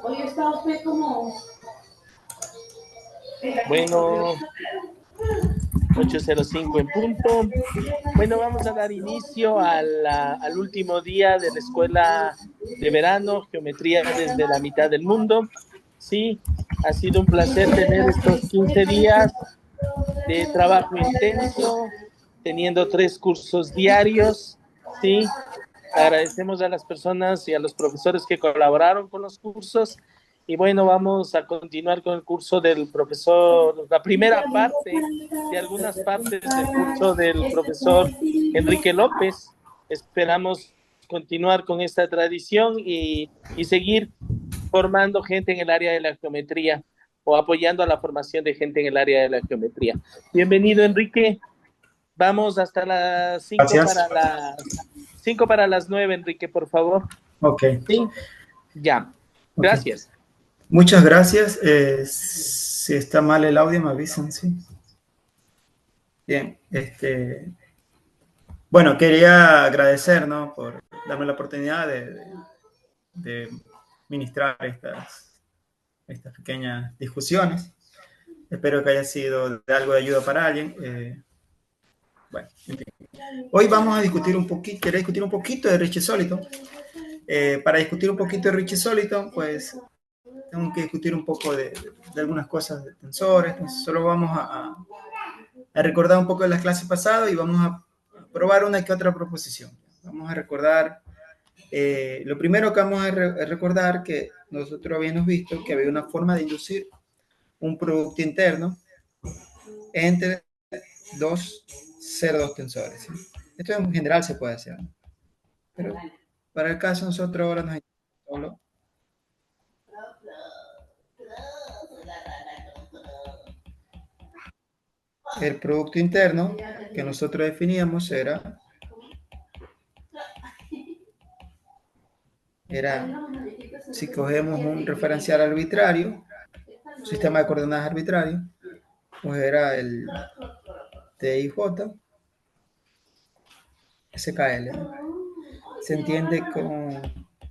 Hoy está usted como... Bueno, 8:05 en punto. Bueno, vamos a dar inicio al último día de la escuela de verano, Geometría desde la mitad del mundo. Sí, ha sido un placer tener estos 15 días de trabajo intenso, teniendo 3 cursos diarios. Sí, agradecemos a las personas y a los profesores que colaboraron con los cursos. Y bueno, vamos a continuar con el curso del profesor, la primera parte de algunas partes del curso del profesor Enrique López. Esperamos continuar con esta tradición y seguir formando gente en el área de la geometría o apoyando a la formación de gente en el área de la geometría. Bienvenido, Enrique. Vamos hasta las 5 Gracias. para las 9, Enrique, por favor. Ok. Sí, ya. Gracias. Okay. Muchas gracias. Si está mal el audio, me avisan, sí. Bien. Bueno, quería agradecer, ¿no?, por darme la oportunidad de ministrar estas pequeñas discusiones. Espero que haya sido de algo de ayuda para alguien. Bueno, en fin. Hoy vamos a discutir quería discutir un poquito de Richie Soliton. Para discutir un poquito de Richie Soliton, pues tengo que discutir un poco de algunas cosas de tensores. Entonces, solo vamos a recordar un poco de las clases pasadas y vamos a probar una que otra proposición. Vamos a recordar, lo primero que vamos a recordar, que nosotros habíamos visto que había una forma de inducir un producto interno entre dos tensores, ¿sí? Esto en general se puede hacer, ¿no? Pero para el caso nosotros ahora nos solo el producto interno que nosotros definíamos era si cogemos un referencial arbitrario, un sistema de coordenadas arbitrario, pues era el TIJ SKL, ¿no? Se entiende con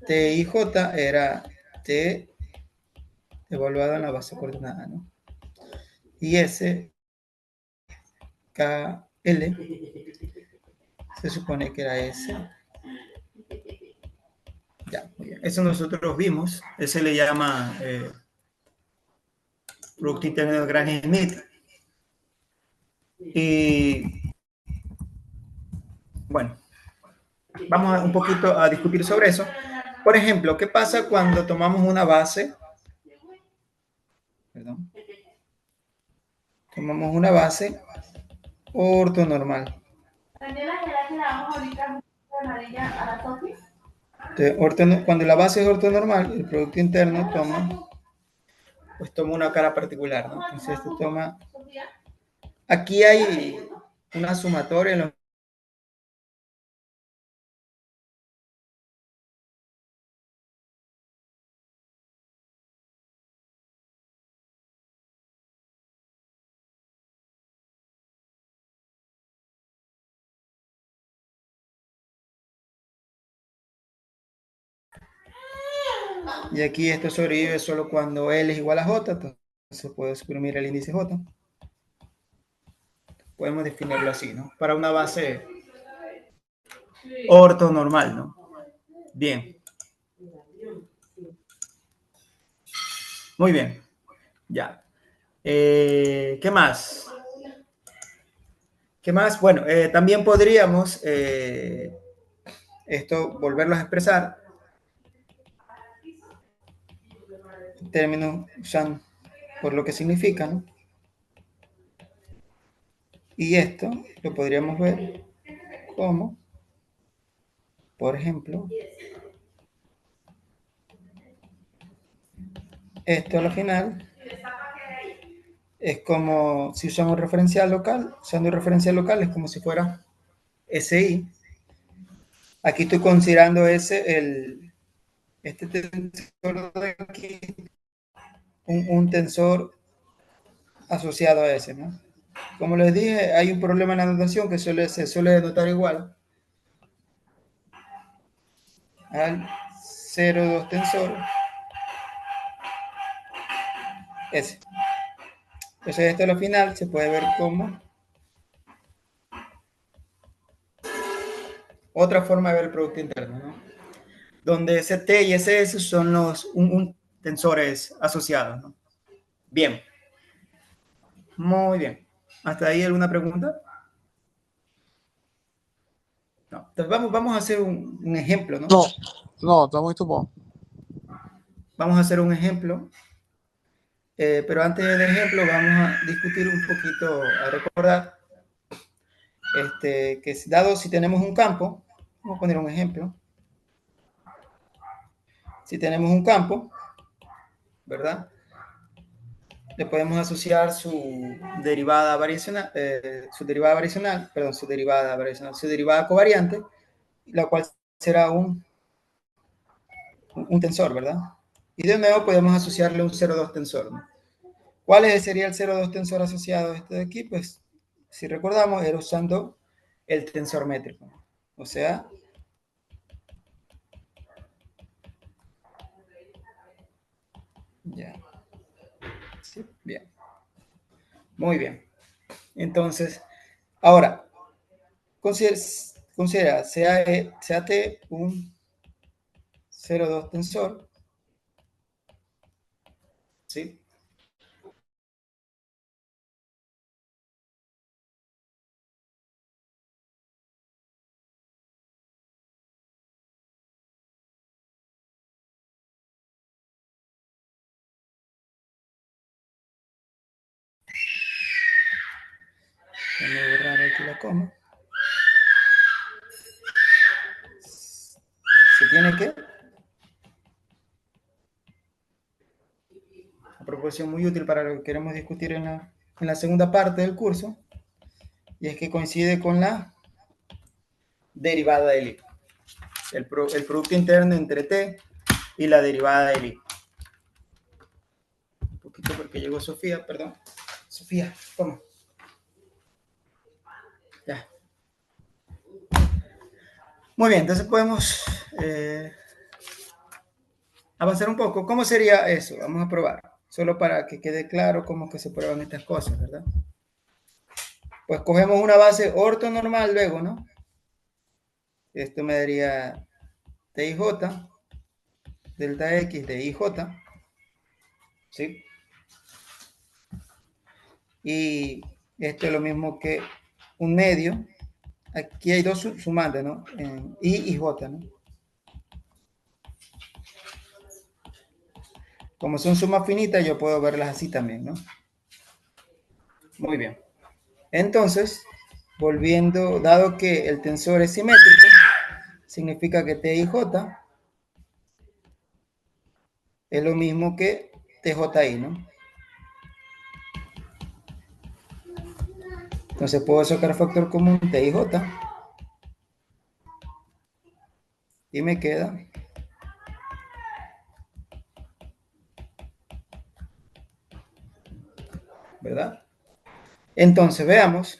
TIJ era T evaluado en la base coordenada, ¿no? Y SKL se supone que era S. Ya, muy bien. Eso nosotros vimos. Ese le llama producto interno de Lagrange-Schmidt. Y bueno, vamos un poquito a discutir sobre eso. Por ejemplo, ¿qué pasa cuando tomamos una base? Perdón. Tomamos una base ortonormal. Cuando la base es ortonormal, el producto interno toma una cara particular, ¿no? Entonces esto toma... Aquí hay una sumatoria en los... Y aquí esto sobrevive solo cuando L es igual a J, entonces se puede suprimir el índice J. Podemos definirlo así, ¿no? Para una base ortonormal, ¿no? Bien. Muy bien. Ya. ¿Qué más? ¿Qué más? Bueno, también podríamos esto volverlo a expresar en términos usando por lo que significa, ¿no? Y esto lo podríamos ver como, por ejemplo, esto a la final es como si usamos un referencial local. Usando un referencial local es como si fuera SI. Aquí estoy considerando este tensor de aquí, un tensor asociado a ese, ¿no? Como les dije, hay un problema en la notación que se suele denotar igual al 0,2 tensor ese. Entonces esto al final se puede ver como otra forma de ver el Producto Interno, ¿no? Donde ese T y ese S son los tensores asociados, ¿no? Bien, muy bien. ¿Hasta ahí alguna pregunta? No. Entonces vamos a hacer un ejemplo, ¿no? No, tá muito bom. Vamos a hacer un ejemplo, pero antes del ejemplo vamos a discutir un poquito, a recordar que dado si tenemos un campo, vamos a poner un ejemplo. Si tenemos un campo, ¿verdad? Le podemos asociar su derivada variacional, su derivada covariante, la cual será un tensor, ¿verdad? Y de nuevo podemos asociarle un 0,2 tensor, ¿no? ¿Cuál sería el 0,2 tensor asociado a este de aquí? Pues, si recordamos, era usando el tensor métrico. O sea, ya. Sí, bien. Muy bien. Entonces, ahora, considera sea T un 0,2 tensor, ¿sí? Déjame borrar aquí la coma. ¿Se tiene que? Una proporción muy útil para lo que queremos discutir en la segunda parte del curso, y es que coincide con la derivada del I. El producto interno entre T y la derivada del I. Un poquito porque llegó Sofía, perdón. Sofía, toma. Ya. Muy bien, entonces podemos avanzar un poco. ¿Cómo sería eso? Vamos a probar. Solo para que quede claro cómo que se prueban estas cosas, ¿verdad? Pues cogemos una base ortonormal luego, ¿no? Esto me daría TIJ, delta X de IJ, ¿sí? Y esto es lo mismo que un medio. Aquí hay dos sumantes, ¿no? En I y J, ¿no? Como son sumas finitas, yo puedo verlas así también, ¿no? Muy bien. Entonces, volviendo, dado que el tensor es simétrico, significa que T y J es lo mismo que TJI, ¿no? Entonces puedo sacar factor común T y J y me queda ¿verdad? Entonces veamos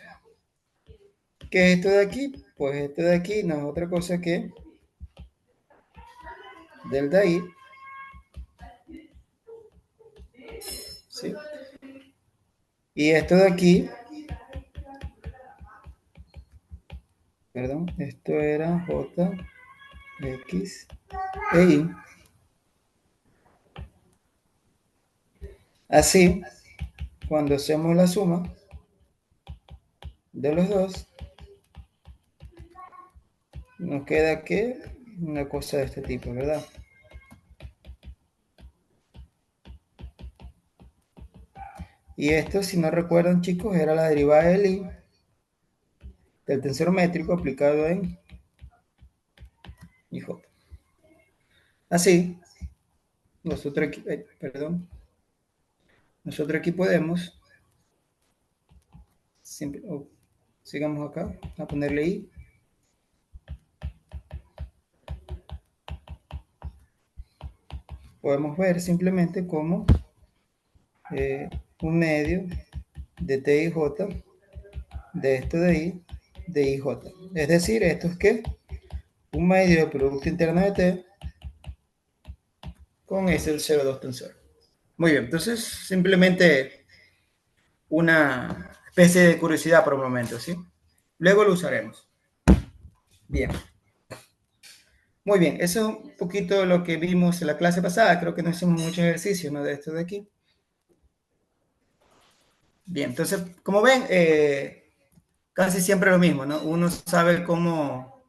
¿qué es esto de aquí? Pues esto de aquí no es otra cosa que delta I, ¿sí? Y esto de aquí, perdón, esto era J, X e Y. Así, cuando hacemos la suma de los dos, nos queda que una cosa de este tipo, ¿verdad? Y esto, si no recuerdan, chicos, era la derivada del I del tensor métrico aplicado en IJ. Así, nosotros aquí, nosotros aquí podemos, sigamos acá, a ponerle I. Podemos ver simplemente como un medio de T y J de esto de I de IJ. Es decir, esto es que un medio de producto interno de T con ese el 0,2 tensor. Muy bien, entonces simplemente una especie de curiosidad por el momento, ¿sí? Luego lo usaremos. Bien. Muy bien, eso es un poquito lo que vimos en la clase pasada. Creo que no hicimos muchos ejercicios, ¿no? De esto de aquí. Bien, entonces, como ven, casi siempre lo mismo, ¿no? Uno sabe cómo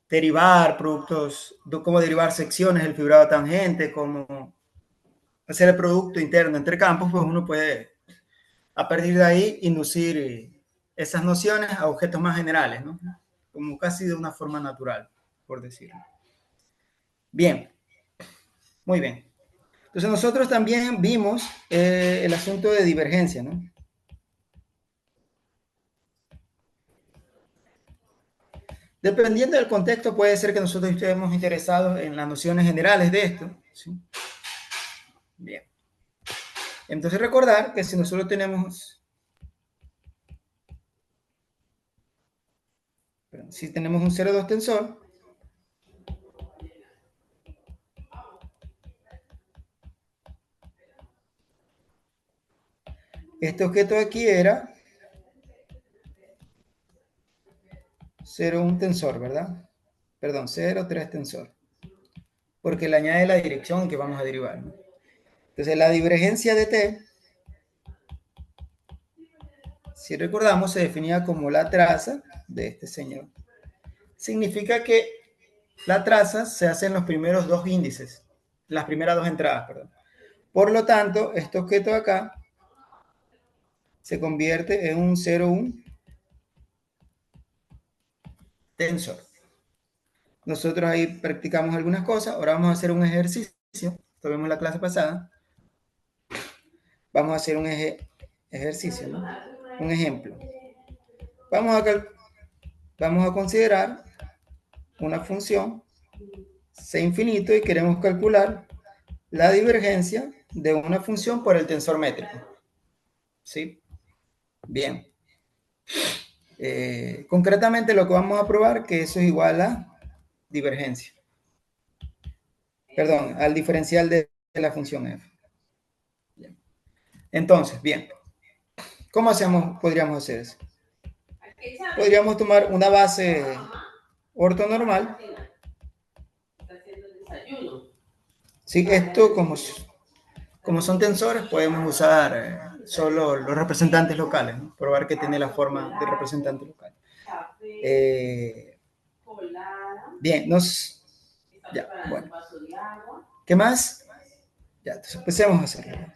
derivar productos, cómo derivar secciones del fibrado tangente, cómo hacer el producto interno entre campos, pues uno puede, a partir de ahí, inducir esas nociones a objetos más generales, ¿no? Como casi de una forma natural, por decirlo. Bien, muy bien. Entonces nosotros también vimos el asunto de divergencia, ¿no? Dependiendo del contexto, puede ser que nosotros estemos interesados en las nociones generales de esto, ¿sí? Bien. Entonces recordar que si nosotros tenemos un 0,2 tensor, este objeto aquí era 0,1 tensor, ¿verdad? Perdón, 0,3 tensor. Porque le añade la dirección que vamos a derivar, ¿no? Entonces la divergencia de t, si recordamos, se definía como la traza de este señor. Significa que la traza se hace en los primeros dos índices, las primeras dos entradas, perdón. Por lo tanto, este objeto de acá se convierte en un 0,1 tensor. Nosotros ahí practicamos algunas cosas. Ahora vamos a hacer un ejercicio. Esto vimos en la clase pasada. Vamos a hacer un ejercicio, ¿no? Un ejemplo. Vamos a considerar una función c infinito y queremos calcular la divergencia de una función por el tensor métrico. ¿Sí? Bien. Concretamente lo que vamos a probar que eso es igual a divergencia. Perdón, al diferencial de la función f. Bien. Entonces, bien. ¿Cómo podríamos hacer eso? Podríamos tomar una base ortonormal. Sí, esto como son tensores, podemos usar solo los representantes locales, ¿no? Probar que tiene la forma de representante local. Bien, ya, bueno. ¿Qué más? Ya, entonces empecemos a hacerlo.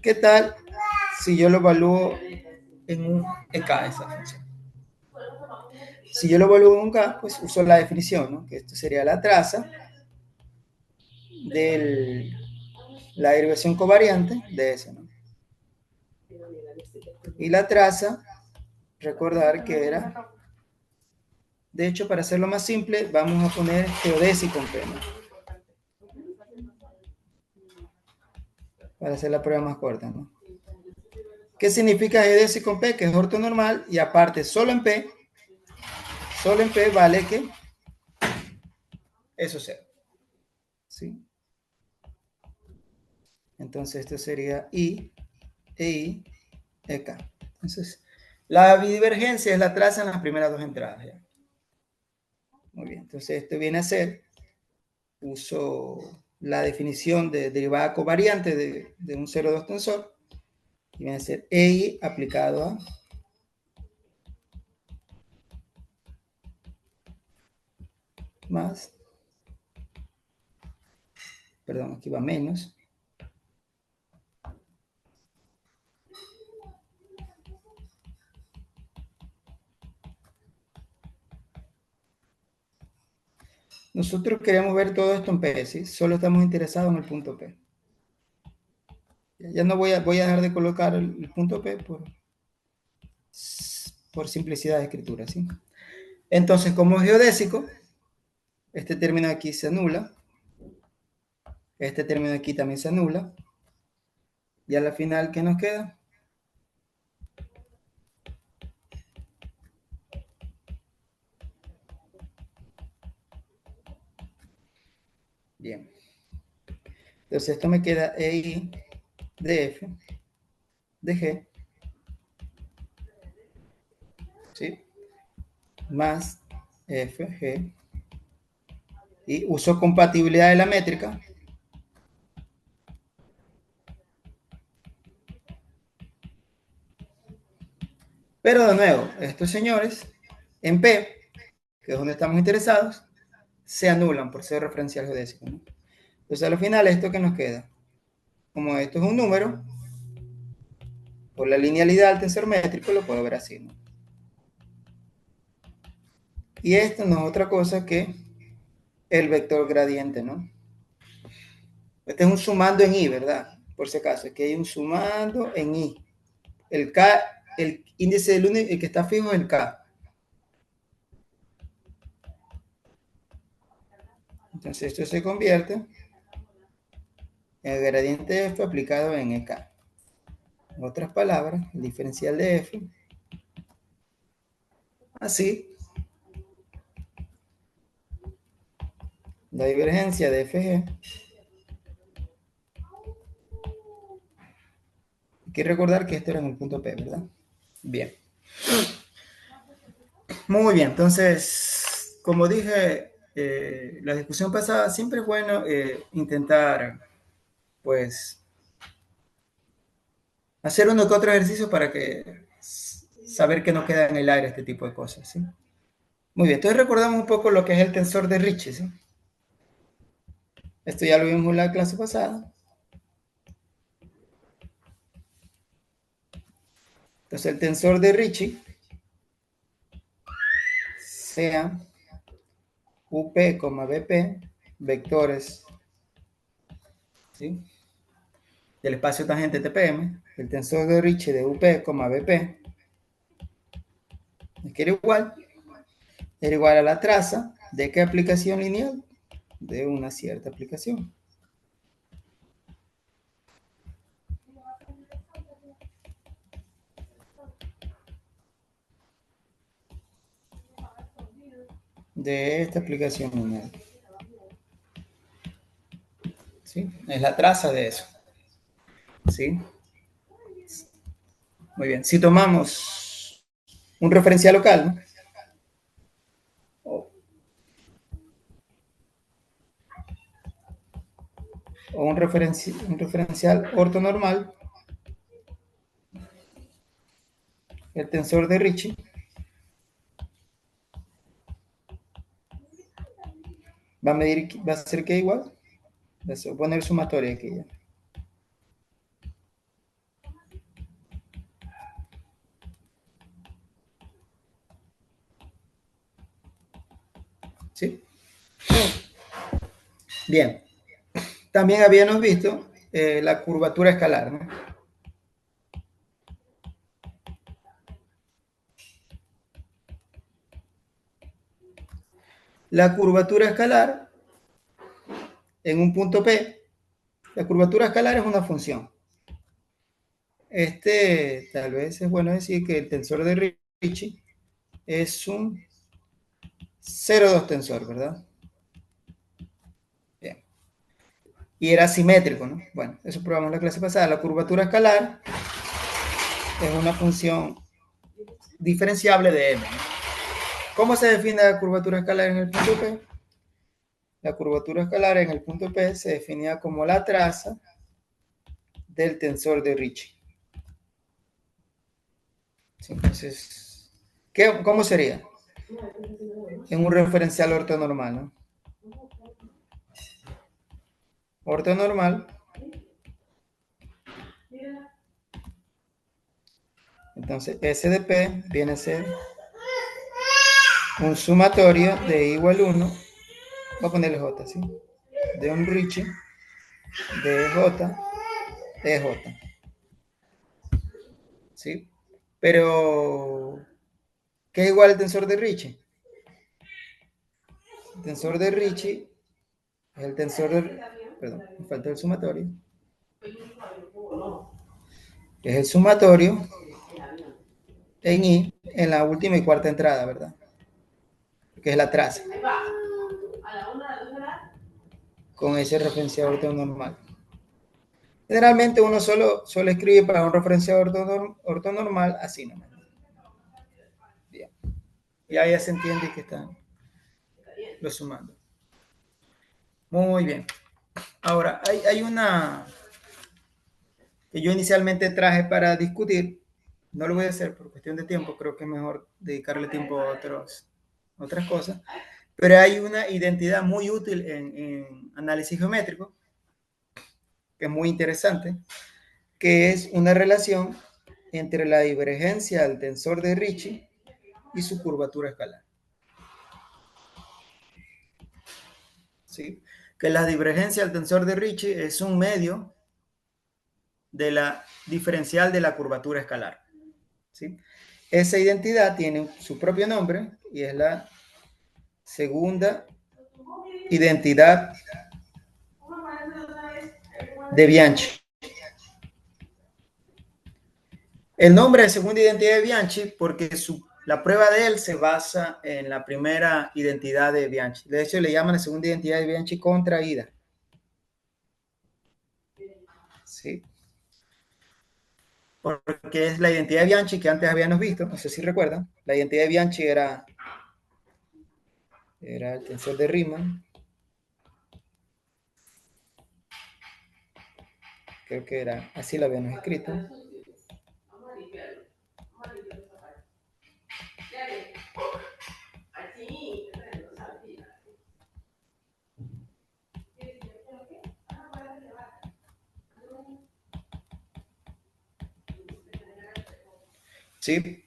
¿Qué tal si yo lo evalúo en un EK esa función? Si yo lo evalúo en un K, pues uso la definición, ¿no? Que esto sería la traza de la derivación covariante de eso, ¿no? Y la traza, recordar que era, de hecho, para hacerlo más simple, vamos a poner geodésico en P, ¿no? Para hacer la prueba más corta, ¿no? ¿Qué significa geodésico en P? Que es ortonormal y aparte solo en P vale que eso es cero. ¿Sí? Entonces esto sería I, EI, EK. Entonces, la bidivergencia es la traza en las primeras dos entradas. ¿Ya? Muy bien, entonces esto viene a ser, uso la definición de derivada covariante de un 0,2 tensor, y viene a ser EI aplicado a más, perdón, aquí va menos, nosotros queremos ver todo esto en P, ¿sí? Solo estamos interesados en el punto P. Ya no voy a dejar de colocar el punto P por simplicidad de escritura, ¿sí? Entonces, como es geodésico, este término aquí se anula, este término aquí también se anula, y a la final, ¿qué nos queda? Bien. Entonces esto me queda EI de F de G, ¿sí? Más FG. Y uso compatibilidad de la métrica. Pero de nuevo, estos señores en P, que es donde estamos interesados, se anulan por ser referencial geodésico, ¿no? Entonces al final esto que nos queda, como esto es un número, por la linealidad del tensor métrico lo puedo ver así, ¿no? Y esto no es otra cosa que el vector gradiente, ¿no? Este es un sumando en I, ¿verdad? Por si acaso, aquí hay un sumando en I. El K, el índice del único, el que está fijo es el K. Entonces esto se convierte en el gradiente de F aplicado en EK. En otras palabras, el diferencial de F, así, la divergencia de FG. Hay que recordar que esto era en el punto P, ¿verdad? Bien. Muy bien, entonces, como dije, la discusión pasada, siempre es bueno intentar, pues, hacer uno que otro ejercicio para que saber que no queda en el aire este tipo de cosas, ¿sí? Muy bien, entonces recordamos un poco lo que es el tensor de Ricci, ¿sí? Esto ya lo vimos en la clase pasada. Entonces el tensor de Ricci sea UP, BP, vectores, ¿sí? Del espacio tangente TPM, el tensor de Ricci de UP, BP, es que era igual a la traza de qué aplicación lineal, de una cierta aplicación. De esta aplicación lineal. ¿Sí? Es la traza de eso. ¿Sí? Muy bien. Si tomamos un referencial local, ¿no? O un referencial ortonormal, el tensor de Ricci va a ser que igual, voy a poner sumatoria aquí ya. ¿Sí? Bien. También habíamos visto la curvatura escalar, ¿no? La curvatura escalar en un punto P, la curvatura escalar es una función. Tal vez es bueno decir que el tensor de Ricci es un 0,2 tensor, ¿verdad? Bien. Y era simétrico, ¿no? Bueno, eso probamos en la clase pasada. La curvatura escalar es una función diferenciable de M. ¿Cómo se define la curvatura escalar en el punto P? La curvatura escalar en el punto P se definía como la traza del tensor de Ricci. Entonces, ¿cómo sería? En un referencial ortonormal, ¿no? Ortonormal. Entonces, S de P viene a ser un sumatorio de igual 1, voy a ponerle J, ¿sí? De un Ricci de J, EJ. ¿Sí? Pero, ¿qué es igual al tensor de Ricci? El tensor de Ricci es el tensor de... Perdón, me falta el sumatorio. Es el sumatorio en I en la última y cuarta entrada, ¿verdad? Que es la traza. Con ese referencial ortonormal. Generalmente uno solo escribe para un referencial ortonormal así nomás. Bien. Y ahí ya se entiende que están los sumando. Muy bien. Ahora, hay una que yo inicialmente traje para discutir. No lo voy a hacer por cuestión de tiempo. Creo que es mejor dedicarle tiempo a otras cosas. Pero hay una identidad muy útil en análisis geométrico, que es muy interesante, que es una relación entre la divergencia del tensor de Ricci y su curvatura escalar. ¿Sí? Que la divergencia del tensor de Ricci es un medio de la diferencial de la curvatura escalar. ¿Sí? Esa identidad tiene su propio nombre y es la segunda identidad de Bianchi. El nombre de segunda identidad de Bianchi porque la prueba de él se basa en la primera identidad de Bianchi. De hecho, le llaman la segunda identidad de Bianchi contraída. ¿Sí? Porque es la identidad de Bianchi que antes habíamos visto, no sé si recuerdan. La identidad de Bianchi era el tensor de Riemann. Creo que era así lo habíamos escrito. Sí,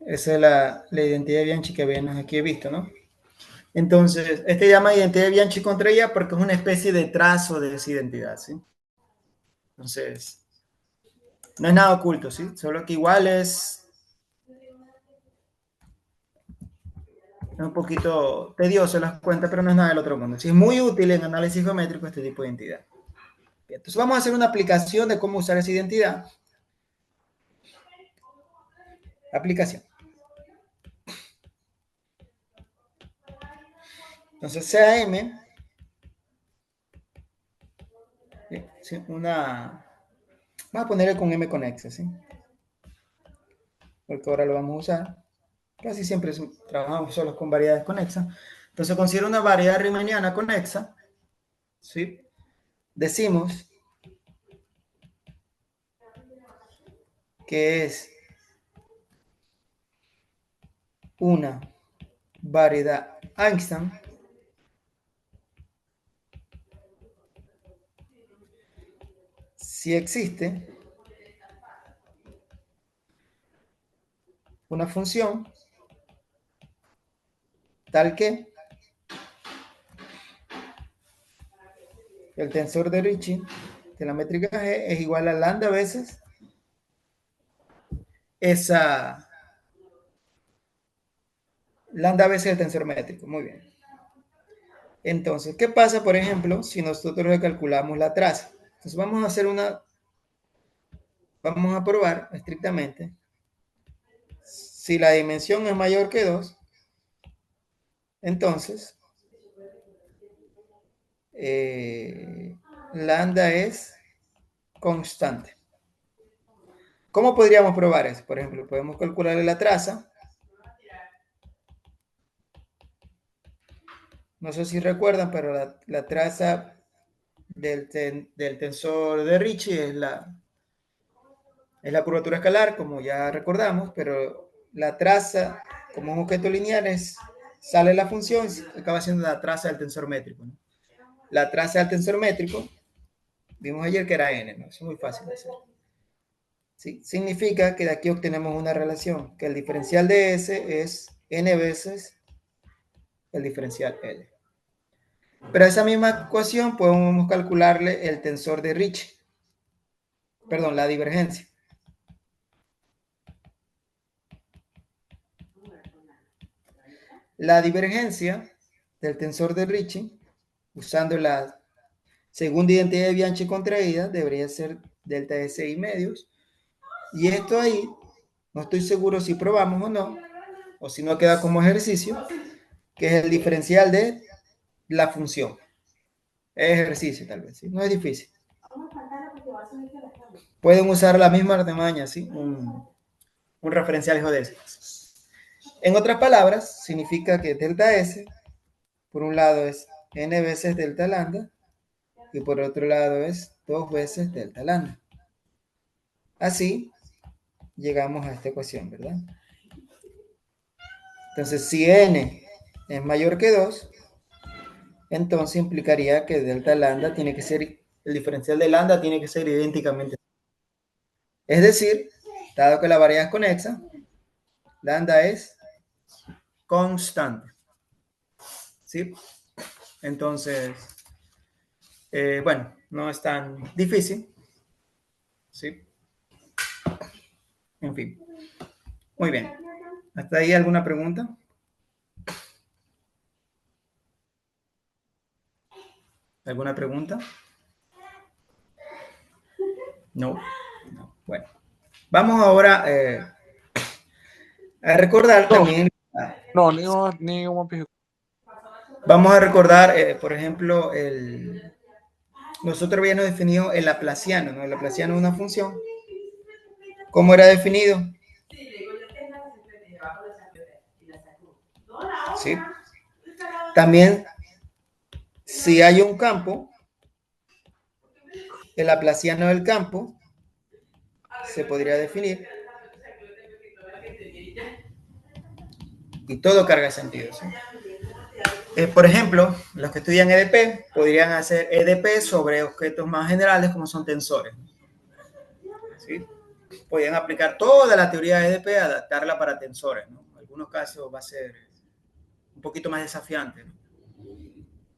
esa es la identidad de Bianchi que habíamos aquí visto, ¿no? Entonces, este llama identidad de Bianchi contraída porque es una especie de trazo de esa identidad, ¿sí? Entonces, no es nada oculto, ¿sí? Solo que igual es un poquito tedioso las cuentas, pero no es nada del otro mundo. Sí, es muy útil en análisis geométrico este tipo de identidad. Bien, entonces vamos a hacer una aplicación de cómo usar esa identidad. Aplicación. Entonces CAM, ¿sí? Vamos a ponerle con M conexa, ¿sí? Porque ahora lo vamos a usar. Casi siempre trabajamos solo con variedades conexas. Entonces considero una variedad riemanniana conexa, ¿sí? Decimos que es una variedad Einstein si existe una función tal que el tensor de Ricci de la métrica G es igual a lambda veces lambda veces el tensor métrico. Muy bien. Entonces, ¿qué pasa, por ejemplo, si nosotros calculamos la traza? Entonces, vamos a probar estrictamente si la dimensión es mayor que 2, entonces lambda es constante. ¿Cómo podríamos probar eso? Por ejemplo, podemos calcular la traza. No sé si recuerdan, pero la traza del tensor de Ricci es la curvatura escalar, como ya recordamos, pero la traza, como un objeto lineal, sale la función, acaba siendo la traza del tensor métrico, ¿no? La traza del tensor métrico, vimos ayer que era n, ¿no? Es muy fácil de hacer. ¿Sí? Significa que de aquí obtenemos una relación, que el diferencial de S es n veces el diferencial L. Pero a esa misma ecuación podemos calcularle el tensor de Ricci. Perdón, la divergencia. La divergencia del tensor de Ricci, usando la segunda identidad de Bianchi contraída, debería ser delta de 6 medios. Y esto ahí, no estoy seguro si probamos o no, o si no queda como ejercicio, que es el diferencial de la función. Es ejercicio tal vez, ¿sí? No es difícil. pueden usar la misma artimaña, ¿sí? Un referencial geodésico. En otras palabras, significa que delta S, por un lado es n veces delta lambda, y por otro lado es 2 veces delta lambda. Así, llegamos a esta ecuación, ¿verdad? Entonces, si n es mayor que 2, entonces implicaría que delta lambda tiene que ser, el diferencial de lambda tiene que ser idénticamente. Es decir, dado que la variedad es conexa, lambda es constante. ¿Sí? Entonces, bueno, no es tan difícil. ¿Sí? En fin. Muy bien. ¿Hasta ahí alguna pregunta? ¿Alguna pregunta? No. No. Bueno. Vamos ahora a recordar también. No, nenhuma pergunta. Vamos a recordar, por ejemplo, nosotros habíamos definido el laplaciano, ¿no? El laplaciano es una función. ¿Cómo era definido? ¿Sí? También, si hay un campo, el laplaciano del campo se podría definir. Y todo carga sentido, ¿sí? Por ejemplo, los que estudian EDP podrían hacer EDP sobre objetos más generales como son tensores. ¿Sí? Podrían aplicar toda la teoría de EDP, adaptarla para tensores, ¿no? En algunos casos va a ser un poquito más desafiante, ¿no?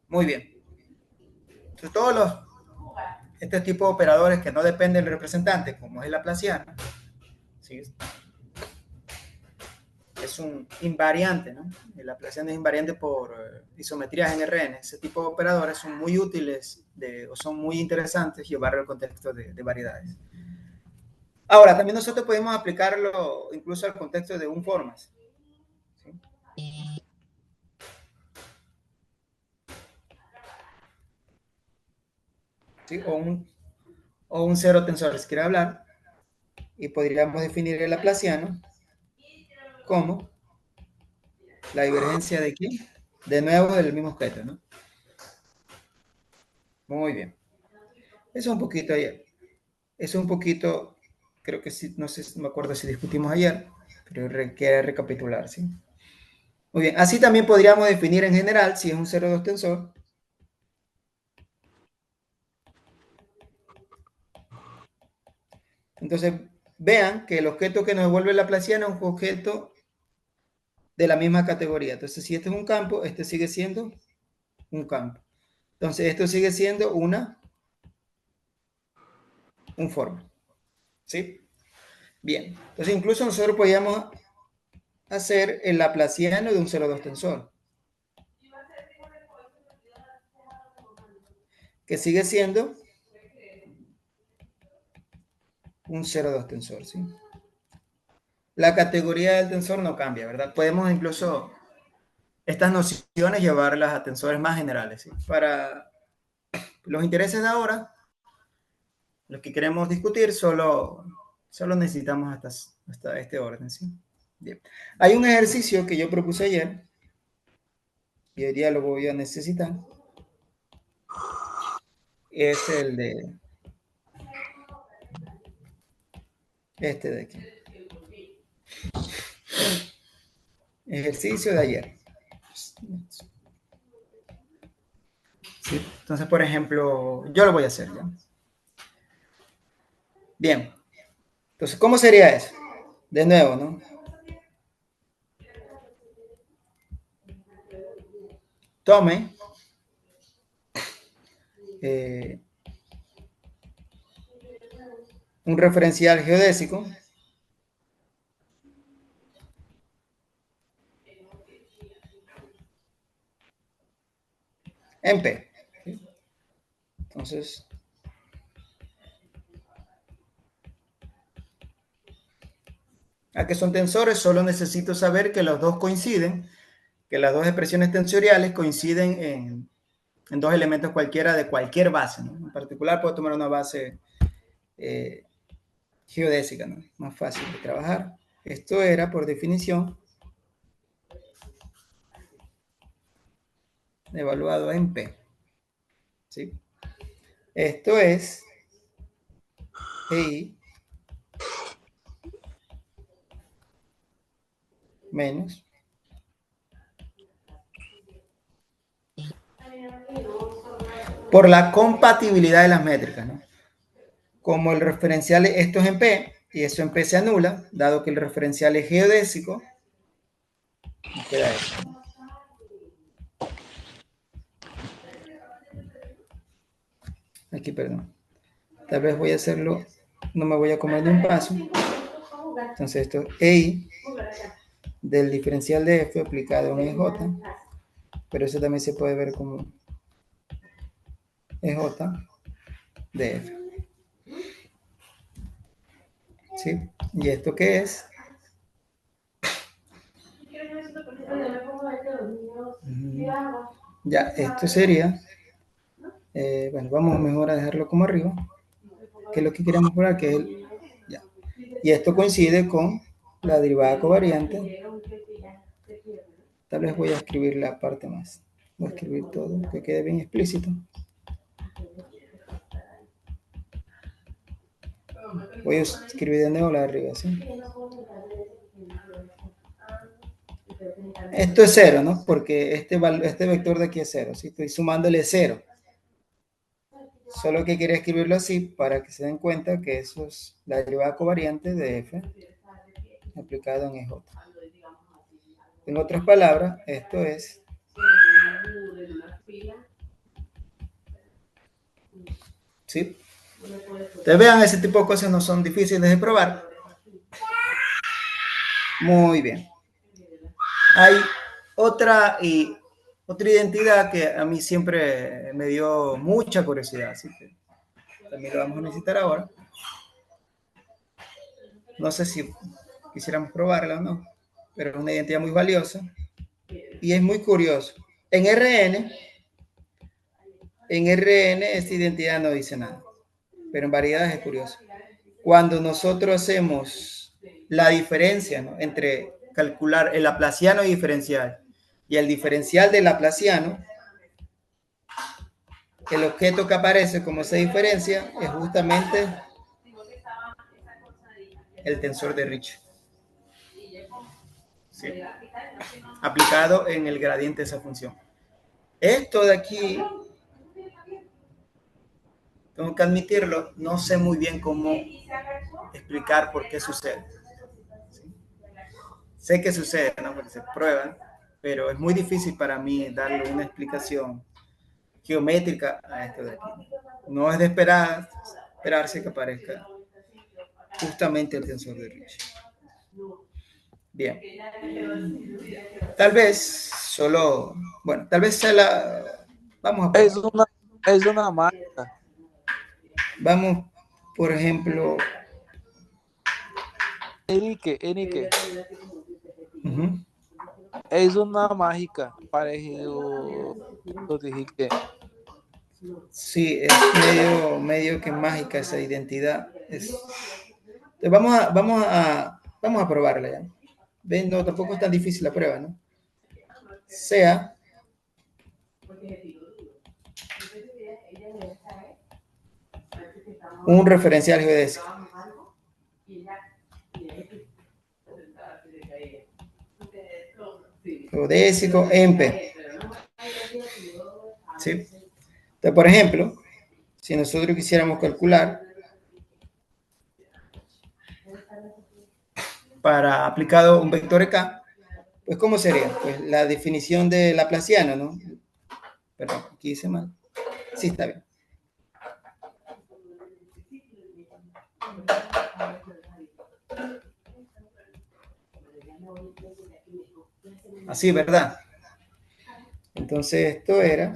Muy bien. Entonces, este tipo de operadores que no dependen del representante, como es el laplaciano, ¿sí? Es un invariante, ¿no? El laplaciano es invariante por isometrías en Rn. Ese tipo de operadores son muy útiles o son muy interesantes llevarlo al contexto de variedades. Ahora, también nosotros podemos aplicarlo incluso al contexto de un formas. ¿Sí? ¿Sí? O un cero tensor, les quiero hablar. Y podríamos definir el laplaciano como la divergencia de ¿quién? De nuevo del mismo objeto, ¿no? Muy bien. Eso un poquito ayer. Eso un poquito, creo que sí, no sé, no me acuerdo si discutimos ayer, pero quiero recapitular, ¿sí? Muy bien. Así también podríamos definir en general, si es un 0,2 tensor, entonces vean que el objeto que nos devuelve la laplaciano es un objeto de la misma categoría. Entonces, si este es un campo, este sigue siendo un campo. Entonces, esto sigue siendo un forma. ¿Sí? Bien. Entonces, incluso nosotros podríamos hacer el laplaciano de un 0,2 tensor, que sigue siendo un 0,2 tensor, ¿sí? La categoría del tensor no cambia, ¿verdad? Podemos incluso estas nociones llevarlas a tensores más generales, ¿sí? Para los intereses de ahora, los que queremos discutir, solo necesitamos hasta este orden, ¿sí? Bien. Hay un ejercicio que yo propuse ayer, y hoy día lo voy a necesitar. Es el de este de aquí. Ejercicio de ayer. ¿Sí? Entonces, por ejemplo, yo lo voy a hacer ya. Bien. Entonces, ¿cómo sería eso? De nuevo, ¿no? Tome un referencial geodésico en P. Entonces, ¿a qué son tensores? Solo necesito saber que los dos coinciden, que las dos expresiones tensoriales coinciden en dos elementos cualquiera de cualquier base, ¿no? En particular, puedo tomar una base geodésica, ¿no? Más fácil de trabajar. Esto era, por definición, evaluado en P. ¿Sí? Esto es EI menos por la compatibilidad de las métricas, ¿no? Como el referencial, esto es en P, y eso en P se anula, dado que el referencial es geodésico, me queda esto, ¿no? Aquí, perdón. Tal vez voy a hacerlo, no me voy a comer de un paso. Entonces esto es EI del diferencial de F aplicado en EJ, pero eso también se puede ver como EJ de F. ¿Sí? ¿Y esto qué es? Ya, esto sería, bueno, vamos mejor a dejarlo como arriba, que es lo que queremos probar, que es el, ya. Y esto coincide con la derivada covariante. Tal vez voy a escribir la parte más. Voy a escribir todo, que quede bien explícito. Voy a escribir de nuevo la de arriba, ¿sí? Esto es 0, ¿no? Porque este vector de aquí es 0, ¿sí? Estoy sumándole 0. Solo que quería escribirlo así para que se den cuenta que eso es la derivada covariante de F aplicado en EJ. En otras palabras, esto es ¿sí? Ustedes vean, ese tipo de cosas no son difíciles de probar. Muy bien. Hay otra identidad que a mí siempre me dio mucha curiosidad, así que también lo vamos a necesitar ahora. No sé si quisiéramos probarla o no, pero es una identidad muy valiosa y es muy curioso. En RN esta identidad no dice nada, pero en variedades es curioso. Cuando nosotros hacemos la diferencia, ¿no?, entre calcular el laplaciano diferencial y el diferencial del laplaciano, el objeto que aparece como esa diferencia es justamente el tensor de Ricci. ¿Sí? Aplicado en el gradiente de esa función. Esto de aquí, tengo que admitirlo, no sé muy bien cómo explicar por qué sucede. ¿Sí? Sé que sucede, ¿no?, porque se prueba, pero es muy difícil para mí darle una explicación geométrica a esto de aquí. No es de esperarse que aparezca justamente el tensor de Ricci. Bien. Tal vez solo, bueno, tal vez sea la, vamos a probar. Es una mágica. Vamos, por ejemplo, Enrique, es una mágica parecido lo dijiste. sí, es medio que mágica esa identidad. Vamos a probarla ya. ¿Ven? No, tampoco es tan difícil la prueba, ¿no? Sea un referencial geodésico. Geodésico en P. ¿Sí? Entonces, por ejemplo, si nosotros quisiéramos calcular para aplicado un vector K, pues ¿cómo sería? Pues la definición de laplaciano, ¿no? Perdón, aquí hice mal. Sí, está bien. Así, ¿verdad? Entonces esto era,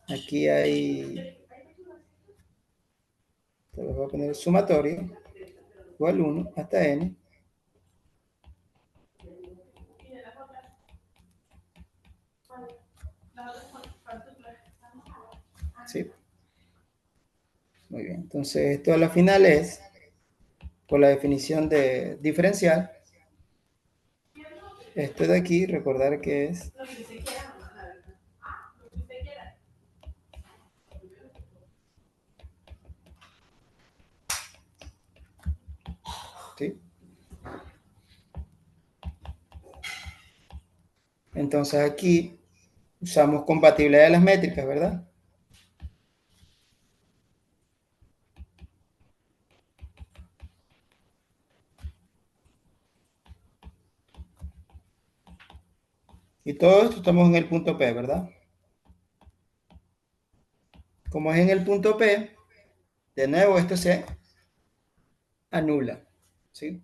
aquí hay, les voy a poner el sumatorio, igual 1 hasta n. ¿Sí? Muy bien. Entonces, esto a la final es, por la definición de diferencial, esto de aquí, recordar que es ¿sí? Entonces aquí usamos compatibilidad de las métricas, ¿verdad? Y todo esto estamos en el punto P, ¿verdad? Como es en el punto P, de nuevo esto se anula, ¿sí?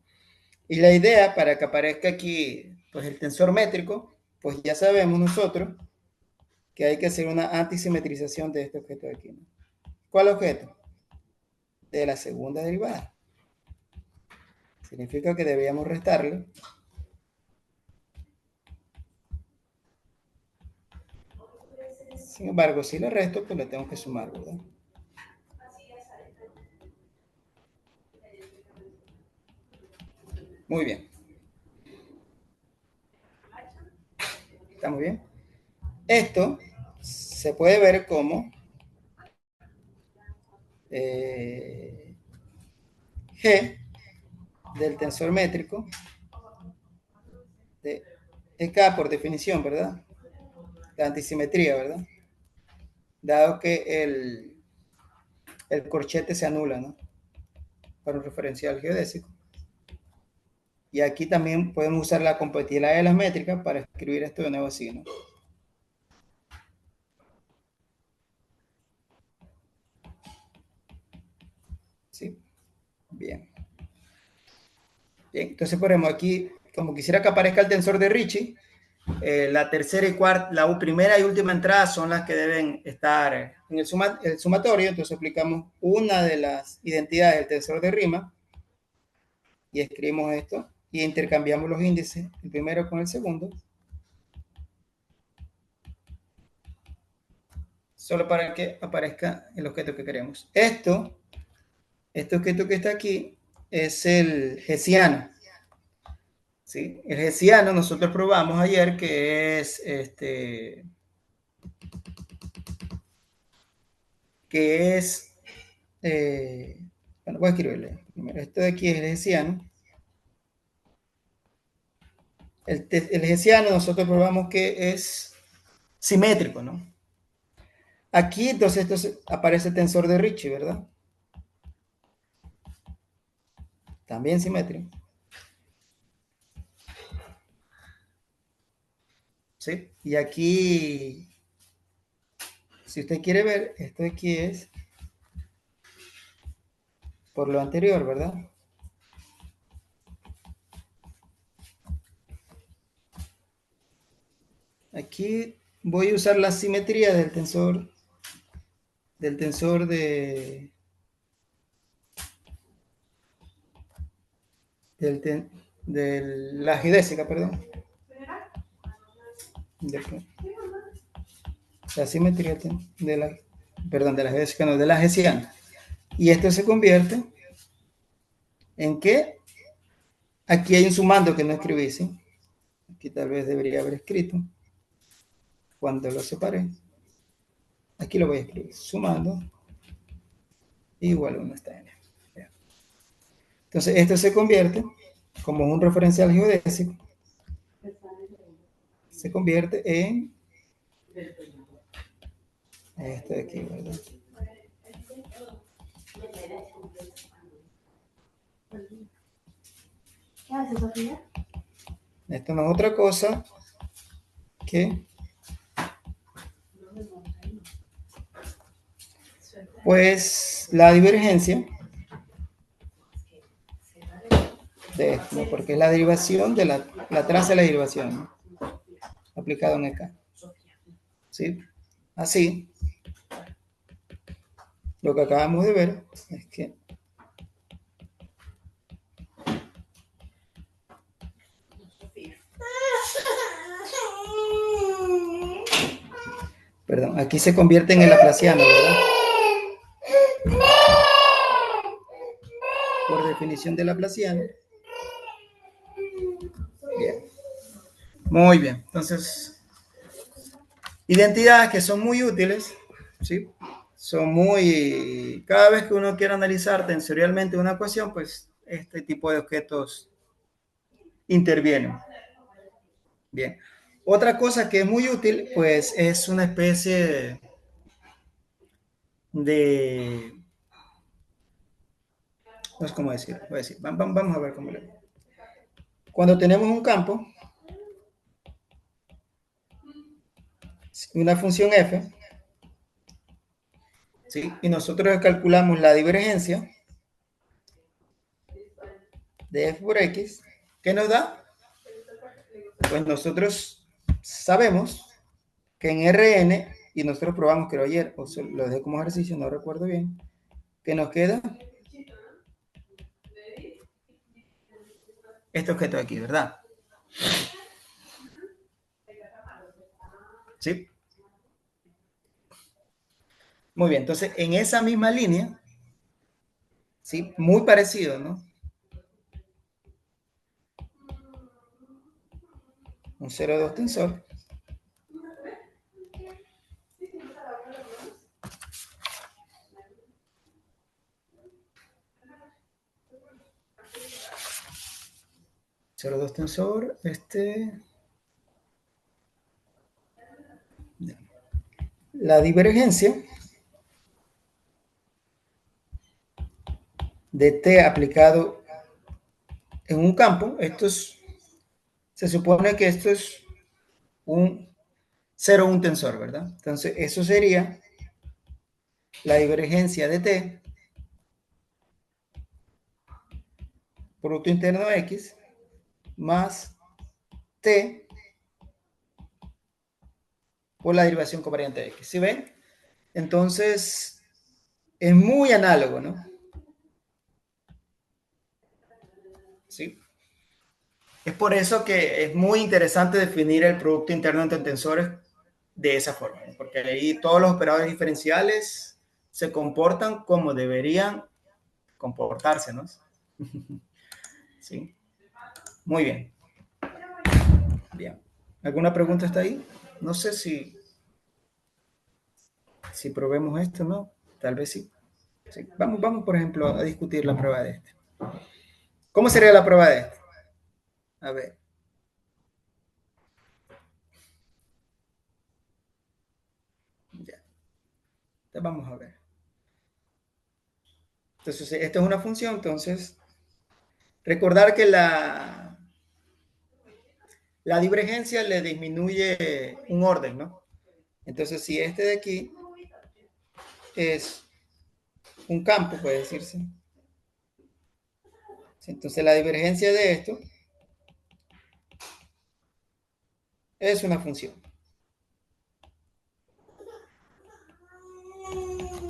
Y la idea para que aparezca aquí pues el tensor métrico, pues ya sabemos nosotros que hay que hacer una antisimetrización de este objeto de aquí, ¿no? ¿Cuál objeto? De la segunda derivada. Significa que deberíamos restarle sin embargo, si le resto, pues le tengo que sumar, ¿verdad? Muy bien. ¿Estamos bien? Esto se puede ver como G del tensor métrico de EK por definición, ¿verdad? La antisimetría, ¿verdad? Dado que el corchete se anula, ¿no? Para un referencial geodésico. Y aquí también podemos usar la compatibilidad de las métricas para escribir esto de nuevo así, ¿no? ¿Sí? Bien. Bien, entonces ponemos aquí, como quisiera que aparezca el tensor de Ricci, la tercera y cuarta, la primera y última entrada son las que deben estar en el sumatorio. Entonces aplicamos una de las identidades del tensor de Riemann y escribimos esto y intercambiamos los índices, el primero con el segundo, solo para que aparezca el objeto que queremos. Este objeto que está aquí es el hessiano. ¿Sí? El hessiano nosotros probamos ayer que es bueno, voy a escribirle primero. Esto de aquí es el hessiano. El hessiano nosotros probamos que es simétrico, ¿no? Aquí entonces esto aparece el tensor de Ricci, ¿verdad? También simétrico. ¿Sí? Y aquí, si usted quiere ver, esto de aquí es por lo anterior, ¿verdad? Aquí voy a usar la simetría del tensor de la geodésica, perdón. La simetría de la geodésica, no, de la hessiana. Y esto se convierte en que aquí hay un sumando que no escribí, ¿sí? Aquí tal vez debería haber escrito cuando lo separé. Aquí lo voy a escribir, sumando igual a 1 está n. Entonces esto se convierte como un referencial geodésico, se convierte en esto de aquí, ¿verdad? ¿Qué haces, Sofía? Esto no es otra cosa que pues la divergencia de esto, ¿no? Porque es la derivación de la traza de la derivación, ¿no? Aplicado en EK. ¿Sí? Así, lo que acabamos de ver es que perdón, aquí se convierte en el laplaciano, ¿verdad? definición de Laplaciano. Bien. Muy bien. Entonces, identidades que son muy útiles, ¿sí? Son muy... Cada vez que uno quiere analizar tensorialmente una ecuación, pues este tipo de objetos intervienen. Bien. Otra cosa que es muy útil, pues es una especie de... No sé cómo decir. Voy a decir. Vamos a ver cómo le... Cuando tenemos un campo, una función f, ¿sí? Y nosotros calculamos la divergencia de f por x, ¿qué nos da? Pues nosotros sabemos que en Rn, y nosotros probamos que ayer, o sea, lo dejé como ejercicio, no recuerdo bien, que nos queda este objeto de aquí, ¿verdad? ¿Sí? Muy bien, entonces en esa misma línea, ¿sí? Muy parecido, ¿no? Un 0,2 tensor. Tensor, la divergencia de t aplicado en un campo, se supone que esto es un 0,1 tensor, ¿verdad? Entonces, eso sería la divergencia de t, producto interno de x, más t por la derivación covariante de x. ¿Sí ven? Entonces, es muy análogo, ¿no? ¿Sí? Es por eso que es muy interesante definir el producto interno entre tensores de esa forma, ¿no? Porque ahí todos los operadores diferenciales se comportan como deberían comportarse, ¿no? Sí. Muy bien. Bien. ¿Alguna pregunta está ahí? No sé si probemos esto, ¿no? Tal vez sí. Sí. Vamos, por ejemplo, a discutir la prueba de este. ¿Cómo sería la prueba de este? A ver. Ya. Entonces, vamos a ver. Entonces, esta es una función, entonces, recordar que la divergencia le disminuye un orden, ¿no? Entonces, si este de aquí es un campo, puede decirse. Entonces, la divergencia de esto es una función.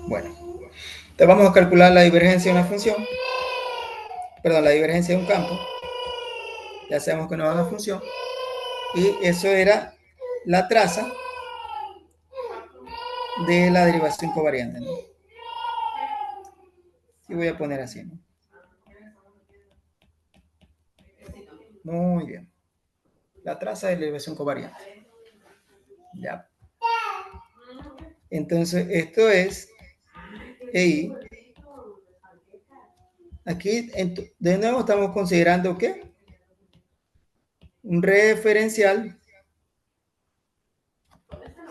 Bueno, entonces vamos a calcular la divergencia de una función. Perdón, la divergencia de un campo. Ya sabemos que no es una función. Y eso era la traza de la derivación covariante, ¿no? Y voy a poner así, ¿no? Muy bien. La traza de la derivación covariante. Ya. Entonces, esto es EI. Aquí, de nuevo, estamos considerando ¿qué? Un referencial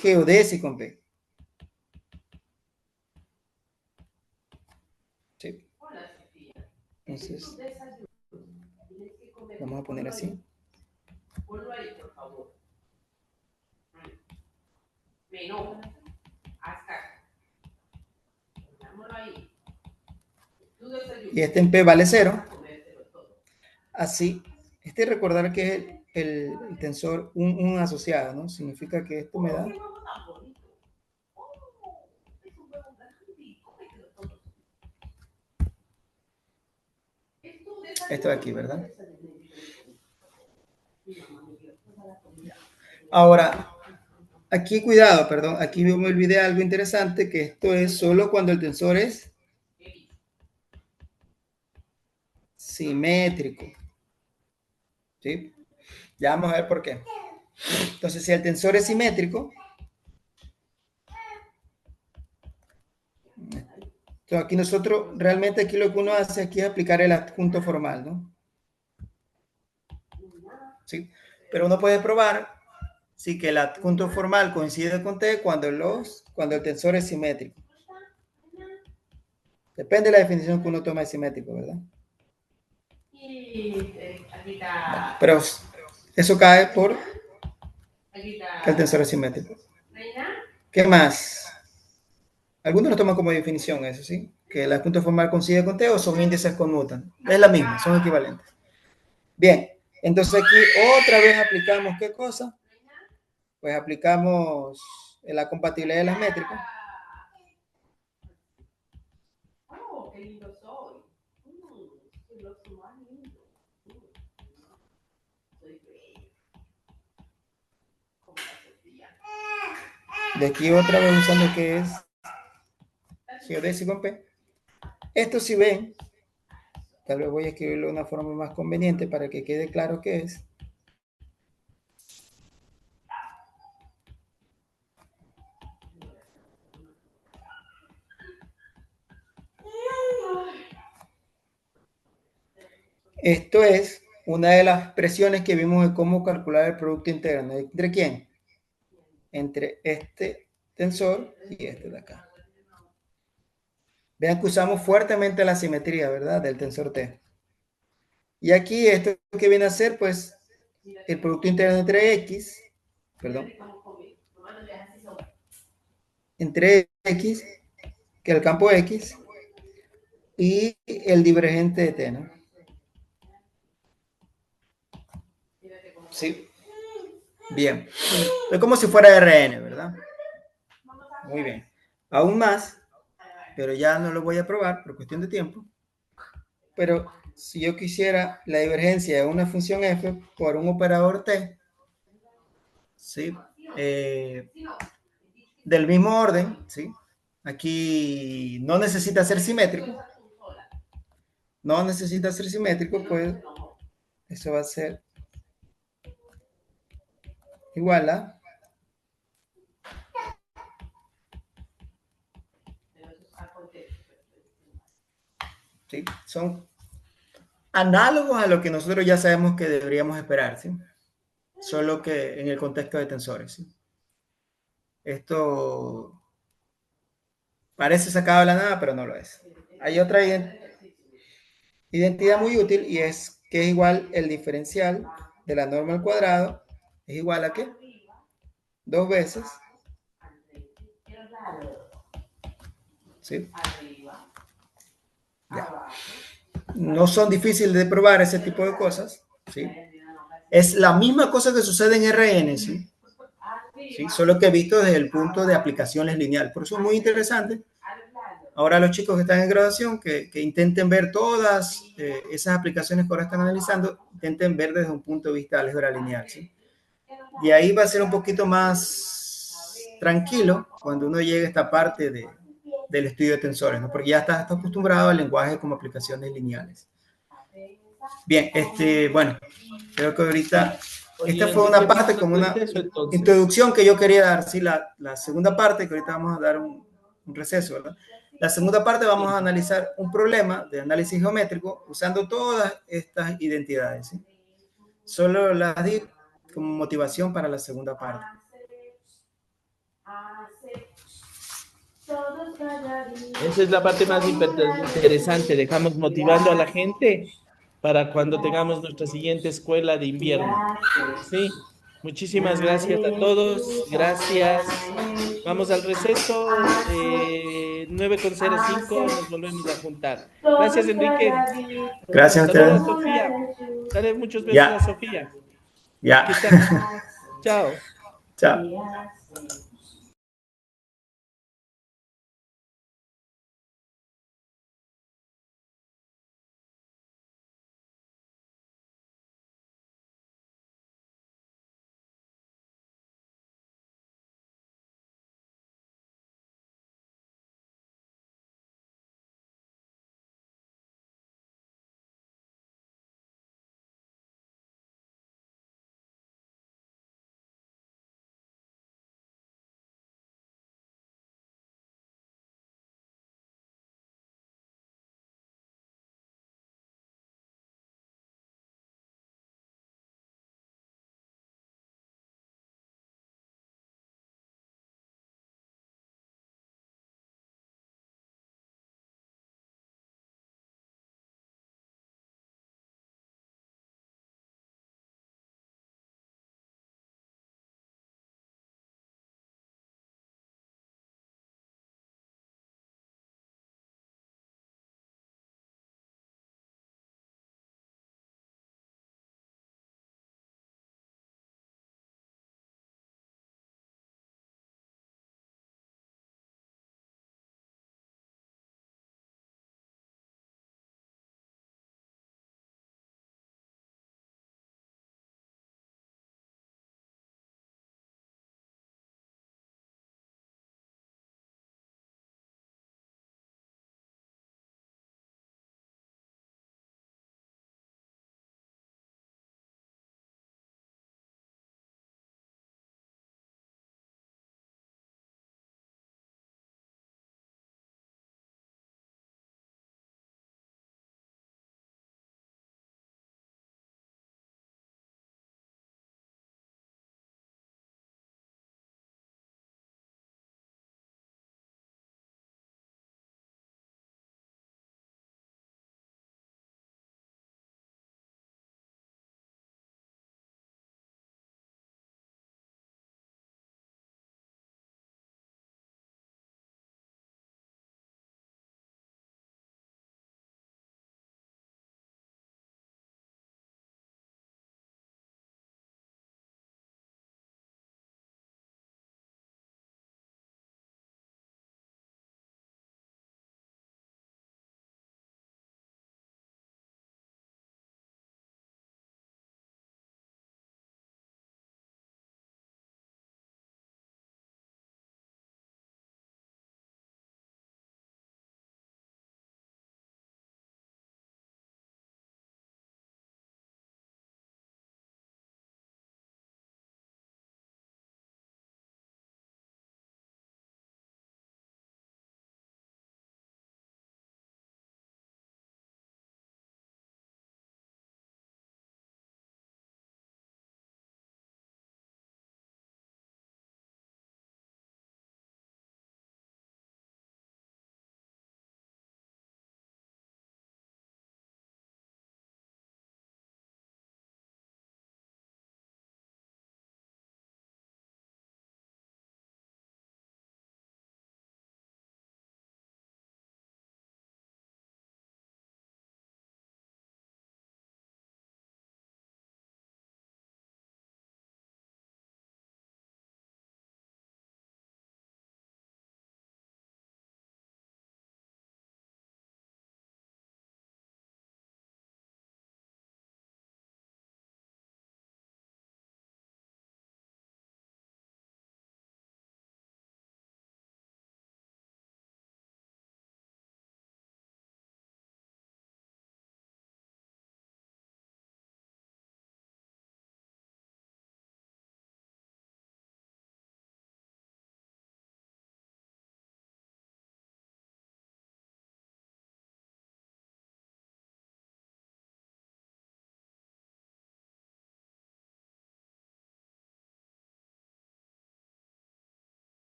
geodésico en P. Sí. Entonces, vamos a poner así. Ponlo ahí, por favor. Me enoja. Haz caso. Pongámoslo ahí. Y este en P vale 0. Así, recordar que es el tensor un asociado, ¿no? Significa que esto me da esto de aquí, ¿verdad? Ahora, aquí cuidado, perdón, aquí me olvidé algo interesante, que esto es solo cuando el tensor es simétrico. ¿Sí? Ya vamos a ver por qué. Entonces, si el tensor es simétrico, entonces aquí nosotros, realmente aquí lo que uno hace aquí es aplicar el adjunto formal, ¿no? ¿Sí? Pero uno puede probar si que el adjunto formal coincide con T cuando el tensor es simétrico. Depende de la definición que uno toma de simétrico, ¿verdad? Y aquí está. Pero eso cae por Aquí que el tensor está. es simétrico. Reina. ¿Qué más? Algunos lo toman como definición eso, ¿sí? Que el adjunto formal coincide con T o son índices conmutan. Es la misma, son equivalentes. Bien, entonces aquí otra vez aplicamos ¿qué cosa? Pues aplicamos la compatibilidad de las métricas. Oh, qué lindo soy. Lo soy más lindo. Soy bella. Como la Sofía. De aquí otra vez usando que es geodésico con P. Esto si ven, tal vez voy a escribirlo de una forma más conveniente para que quede claro qué es. Esto es una de las presiones que vimos de cómo calcular el producto interno. ¿Entre quién? Entre este tensor y este de acá. Vean que usamos fuertemente la simetría, ¿verdad? Del tensor T. Y aquí esto que viene a ser, pues, el producto interno entre X, perdón, entre X, que es el campo X, y el divergente de T, ¿no? Sí. Bien. Es como si fuera RN, ¿verdad? Muy bien. Aún más, pero ya no lo voy a probar por cuestión de tiempo. Pero si yo quisiera la divergencia de una función f por un operador t, ¿sí? Del mismo orden, ¿sí? Aquí no necesita ser simétrico. No necesita ser simétrico, pues eso va a ser igual a... ¿sí? Son análogos a lo que nosotros ya sabemos que deberíamos esperar, ¿sí? Solo que en el contexto de tensores, ¿sí? Esto parece sacado de la nada, pero no lo es. Hay otra identidad muy útil y es que es igual el diferencial de la norma al cuadrado es igual a ¿qué? 2 veces. ¿Sí? Ya. No son difíciles de probar ese tipo de cosas, ¿sí? Es la misma cosa que sucede en RN, ¿sí? ¿Sí? Solo que he visto desde el punto de aplicaciones lineal. Por eso es muy interesante. Ahora los chicos que están en graduación, que intenten ver todas esas aplicaciones que ahora están analizando, intenten ver desde un punto de vista álgebra lineal, ¿sí? Y ahí va a ser un poquito más tranquilo cuando uno llegue a esta parte del estudio de tensores, ¿no? Porque ya está acostumbrado al lenguaje como aplicaciones lineales. Bien, bueno, creo que ahorita esta Oye, fue una Enrique, parte vamos como al una receso entonces. introducción que yo quería dar, sí, la segunda parte, que ahorita vamos a dar un receso, ¿verdad? La segunda parte vamos a analizar un problema de análisis geométrico usando todas estas identidades, ¿sí? Solo las di como motivación para la segunda parte. Esa es la parte más interesante. Dejamos motivando a la gente para cuando tengamos nuestra siguiente escuela de invierno. Sí, muchísimas gracias a todos. Gracias. Vamos al receso. 9:05 nos volvemos a juntar. Gracias, Enrique. Gracias a Saluda a ustedes. Sofía. Dale muchos besos a Ya, Sofía. ya. Aquí está. Chao. Chao.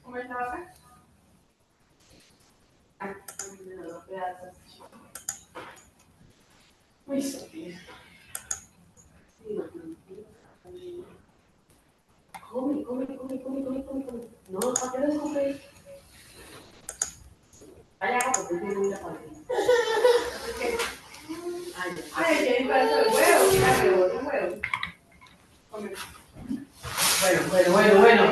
¿Cómo estaba acá? Ah, los pedazos. Uy, Sofía. Come. No, ¿para qué lo escupes? Vaya, porque tiene una familia. Ay, tiene un pedazo de huevo, claro, otro huevo. Come. Bueno.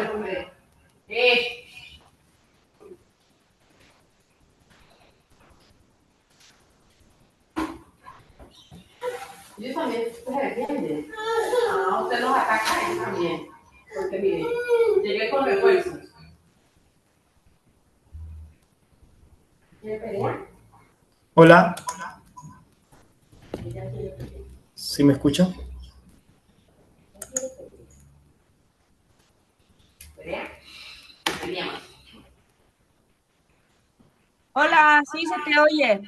Yo también se defiende. Ah, usted los ataca a él también. Porque mire, llegué con refuerzos. ¿Quiere pelear? Hola, Ella quiere pelear. ¿sí me escuchan? Peleamos. Hola, sí se te oye.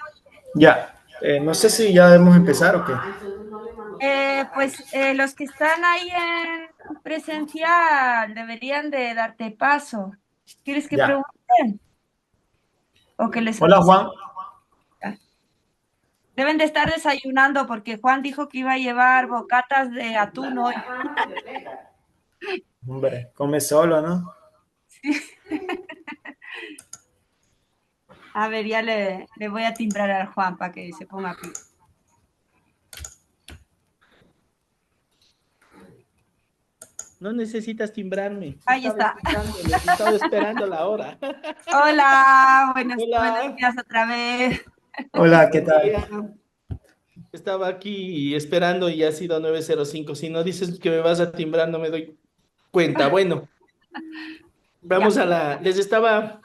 Ya, no sé si ya debemos empezar o qué. Los que están ahí en presencial deberían de darte paso. ¿Quieres que Ya. pregunten? ¿O que les Hola, avise? Juan. Deben de estar desayunando porque Juan dijo que iba a llevar bocatas de atún hoy. Hombre, come solo, ¿no? A ver, ya le voy a timbrar al Juan para que se ponga pie. No necesitas timbrarme. Ahí está. Estaba esperando la hora. Hola, buenos Hola. días otra vez. Hola, ¿qué Buen tal? día. Estaba aquí esperando y ha sido 9:05. Si no dices que me vas a timbrar, no me doy cuenta. Bueno, vamos a les estaba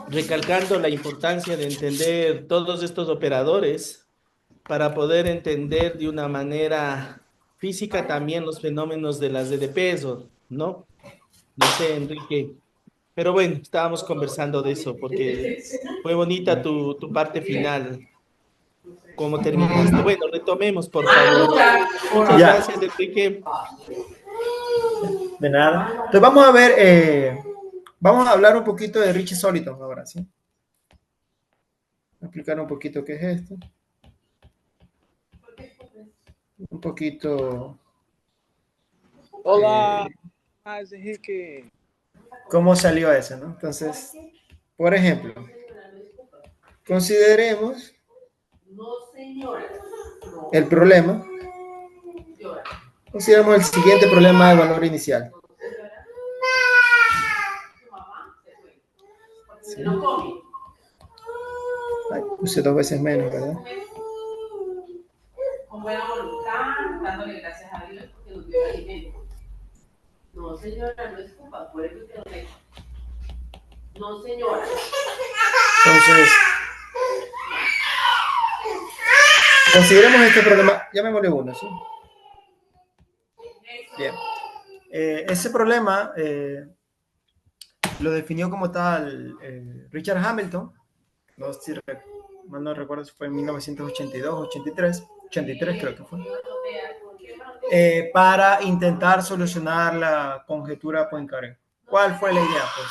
recalcando la importancia de entender todos estos operadores para poder entender de una manera física también los fenómenos de las EDPs, ¿no? No sé, Enrique. Pero bueno, estábamos conversando de eso porque fue bonita tu parte final, cómo terminaste. Bueno, retomemos, por favor. Muchas Ya, gracias, Enrique. de nada. Entonces vamos a hablar un poquito de Richie Soliton ahora, ¿sí? Voy a explicar un poquito qué es esto. Un poquito Hola, Enrique. cómo salió eso, ¿no? Entonces, por ejemplo, consideremos el problema. Consideremos el siguiente problema de valor inicial. Sí. Ay, puse 2 veces menos, ¿verdad? Con buena voluntad, dándole gracias a Dios porque nos dio el alimento. No, señora, no es culpa, por eso que lo dejo. No, señora. Entonces, consideremos este problema. Ya me volé uno, ¿sí? Bien. Ese problema lo definió como tal Richard Hamilton. No sé si mal no recuerdo si fue en 1982, 83 creo que fue. Para intentar solucionar la conjetura Poincaré. ¿Cuál fue la idea? Pues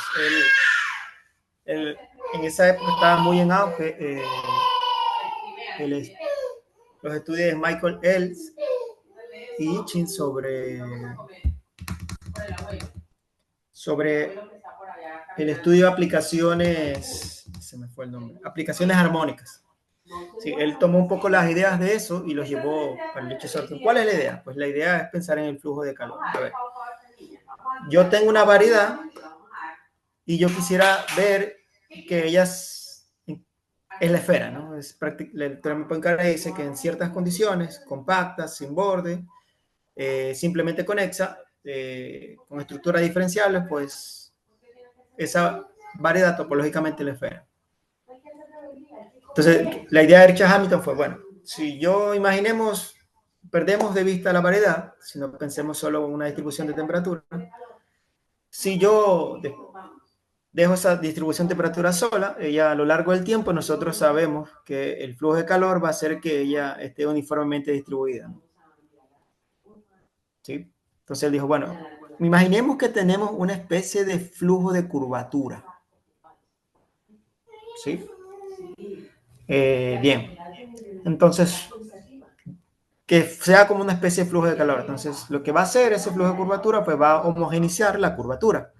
en esa época estaba muy en auge los estudios de Michael Ells y Hitchens sobre el estudio de aplicaciones, se me fue el nombre, aplicaciones armónicas. Sí, él tomó un poco las ideas de eso y los llevó para el Richie Soliton. ¿Cuál es la idea? Pues la idea es pensar en el flujo de calor. A ver, yo tengo una variedad y yo quisiera ver que ellas es la esfera, ¿no? El teorema de Poincaré dice que en ciertas condiciones, compactas, sin borde, simplemente conexa, con estructuras diferenciables, pues esa variedad topológicamente es la esfera. Entonces, la idea de Richard Hamilton fue, bueno, si yo imaginemos, perdemos de vista la variedad, si no pensemos solo en una distribución de temperatura, si yo dejo esa distribución de temperatura sola, ella a lo largo del tiempo nosotros sabemos que el flujo de calor va a hacer que ella esté uniformemente distribuida, ¿no? ¿Sí? Entonces él dijo, bueno, imaginemos que tenemos una especie de flujo de curvatura. ¿Sí? Bien. Entonces, que sea como una especie de flujo de calor. Entonces, lo que va a hacer ese flujo de curvatura, pues va a homogeneizar la curvatura.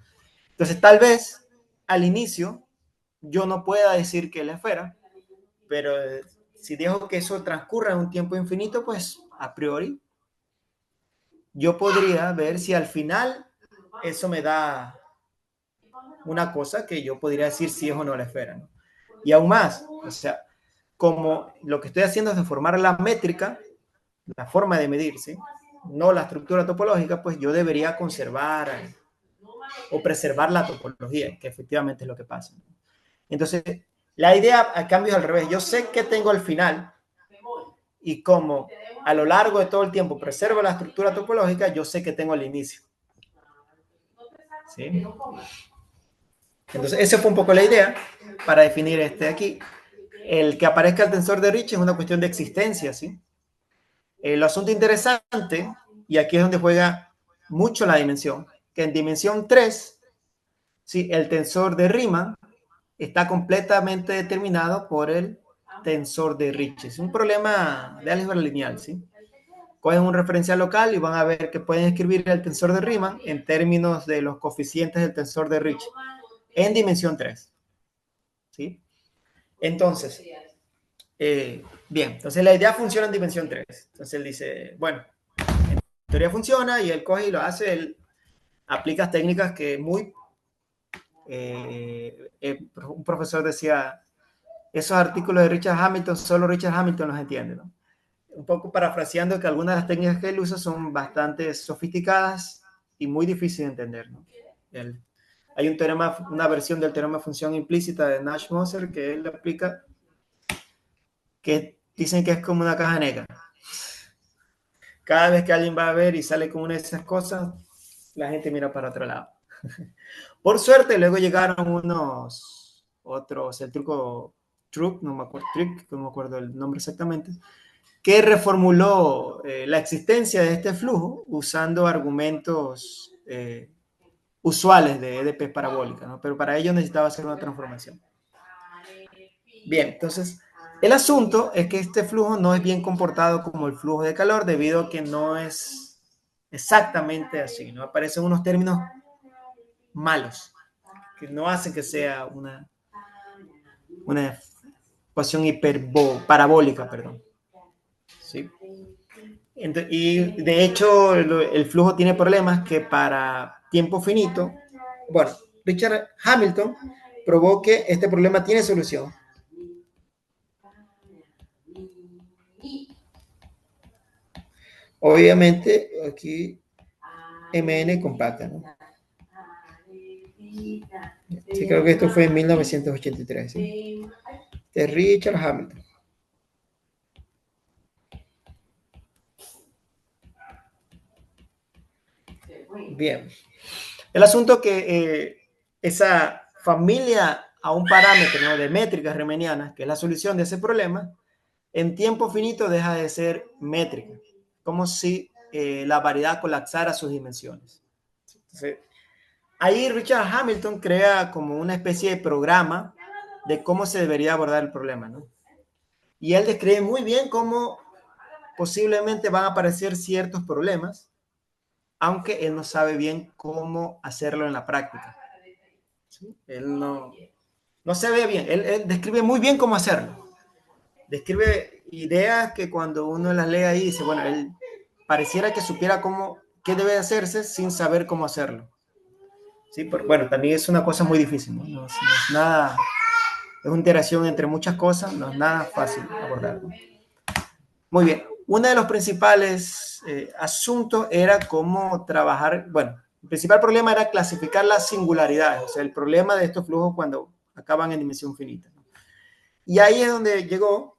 Entonces, tal vez al inicio yo no pueda decir que es la esfera, pero si dejo que eso transcurra en un tiempo infinito, pues a priori yo podría ver si al final eso me da una cosa que yo podría decir si es o no la esfera, ¿no? Y aún más, o sea, como lo que estoy haciendo es deformar la métrica, la forma de medir, ¿sí? No la estructura topológica, pues yo debería conservar o preservar la topología, que efectivamente es lo que pasa. Entonces, la idea a cambio es al revés. Yo sé que tengo al final y como a lo largo de todo el tiempo preservo la estructura topológica, yo sé que tengo el inicio. ¿Sí? Entonces, esa fue un poco la idea para definir este aquí. El que aparezca el tensor de Ricci es una cuestión de existencia, ¿sí? El asunto interesante, y aquí es donde juega mucho la dimensión, que en dimensión 3, ¿sí? El tensor de Riemann está completamente determinado por el tensor de Ricci. Es un problema de álgebra lineal, ¿sí? Cogen un referencial local y van a ver que pueden escribir el tensor de Riemann en términos de los coeficientes del tensor de Ricci en dimensión 3. ¿Sí? Entonces, bien, entonces la idea funciona en dimensión 3. Entonces él dice, bueno, en teoría funciona y él coge y lo hace, él aplica técnicas que muy... un profesor decía, esos artículos de Richard Hamilton, solo Richard Hamilton los entiende, ¿no? Un poco parafraseando que algunas de las técnicas que él usa son bastante sofisticadas y muy difíciles de entender, ¿no? Hay un teorema, una versión del teorema de función implícita de Nash-Moser que él aplica, que dicen que es como una caja negra. Cada vez que alguien va a ver y sale con una de esas cosas, la gente mira para otro lado. Por suerte, luego llegaron unos otros, el Truc, no me acuerdo el nombre exactamente, que reformuló la existencia de este flujo usando argumentos usuales de EDP parabólica, ¿no? Pero para ello necesitaba hacer una transformación. Bien, entonces, el asunto es que este flujo no es bien comportado como el flujo de calor debido a que no es exactamente así, ¿no? Aparecen unos términos malos que no hacen que sea una ecuación parabólica, perdón. ¿Sí? Y de hecho el flujo tiene problemas que para tiempo finito, bueno, Richard Hamilton probó que este problema tiene solución. Obviamente aquí MN compacta, ¿no? Sí, creo que esto fue en 1983, ¿sí? De Richard Hamilton. Bien. El asunto que esa familia a un parámetro, ¿no?, de métricas riemannianas, que es la solución de ese problema, en tiempo finito deja de ser métrica, como si la variedad colapsara sus dimensiones. Entonces, ahí Richard Hamilton crea como una especie de programa de cómo se debería abordar el problema, ¿no? Y él describe muy bien cómo posiblemente van a aparecer ciertos problemas, aunque él no sabe bien cómo hacerlo en la práctica. ¿Sí? Él no se ve bien, él describe muy bien cómo hacerlo. Describe ideas que cuando uno las lee ahí dice, bueno, él pareciera que supiera qué debe hacerse sin saber cómo hacerlo. Sí, pero bueno, también es una cosa muy difícil, ¿no? No es nada, es una interacción entre muchas cosas, no es nada fácil abordar, ¿no? Muy bien, uno de los principales asuntos era cómo trabajar, bueno, el principal problema era clasificar las singularidades, o sea, el problema de estos flujos cuando acaban en dimensión finita, ¿no? Y ahí es donde llegó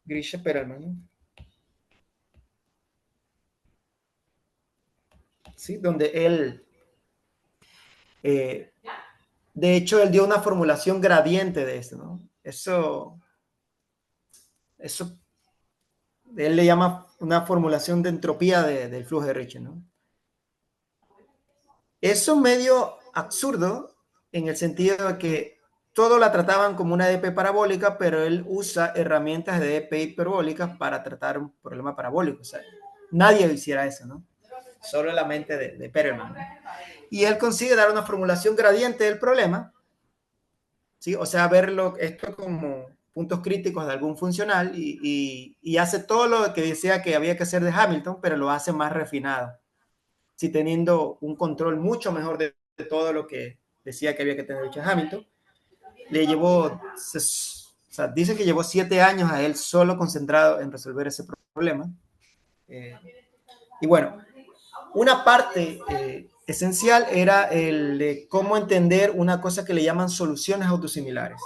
Grisha Perelman, ¿no? ¿Sí? Donde él, de hecho, él dio una formulación gradiente de esto, ¿no? Eso él le llama una formulación de entropía del flujo de Ricci, ¿no? Eso es medio absurdo en el sentido de que todo la trataban como una DP parabólica, pero él usa herramientas de DP hiperbólicas para tratar un problema parabólico. O sea, nadie hiciera eso, ¿no? Solo en la mente de Perelman, ¿no? Y él consigue dar una formulación gradiente del problema, ¿sí? O sea, verlo esto como puntos críticos de algún funcional y hace todo lo que decía que había que hacer de Hamilton, pero lo hace más refinado, sí, teniendo un control mucho mejor de todo lo que decía que había que tener hecho Hamilton. Le llevó, o sea, dice que llevó 7 años a él solo concentrado en resolver ese problema. Y bueno, una parte esencial era el de cómo entender una cosa que le llaman soluciones autosimilares.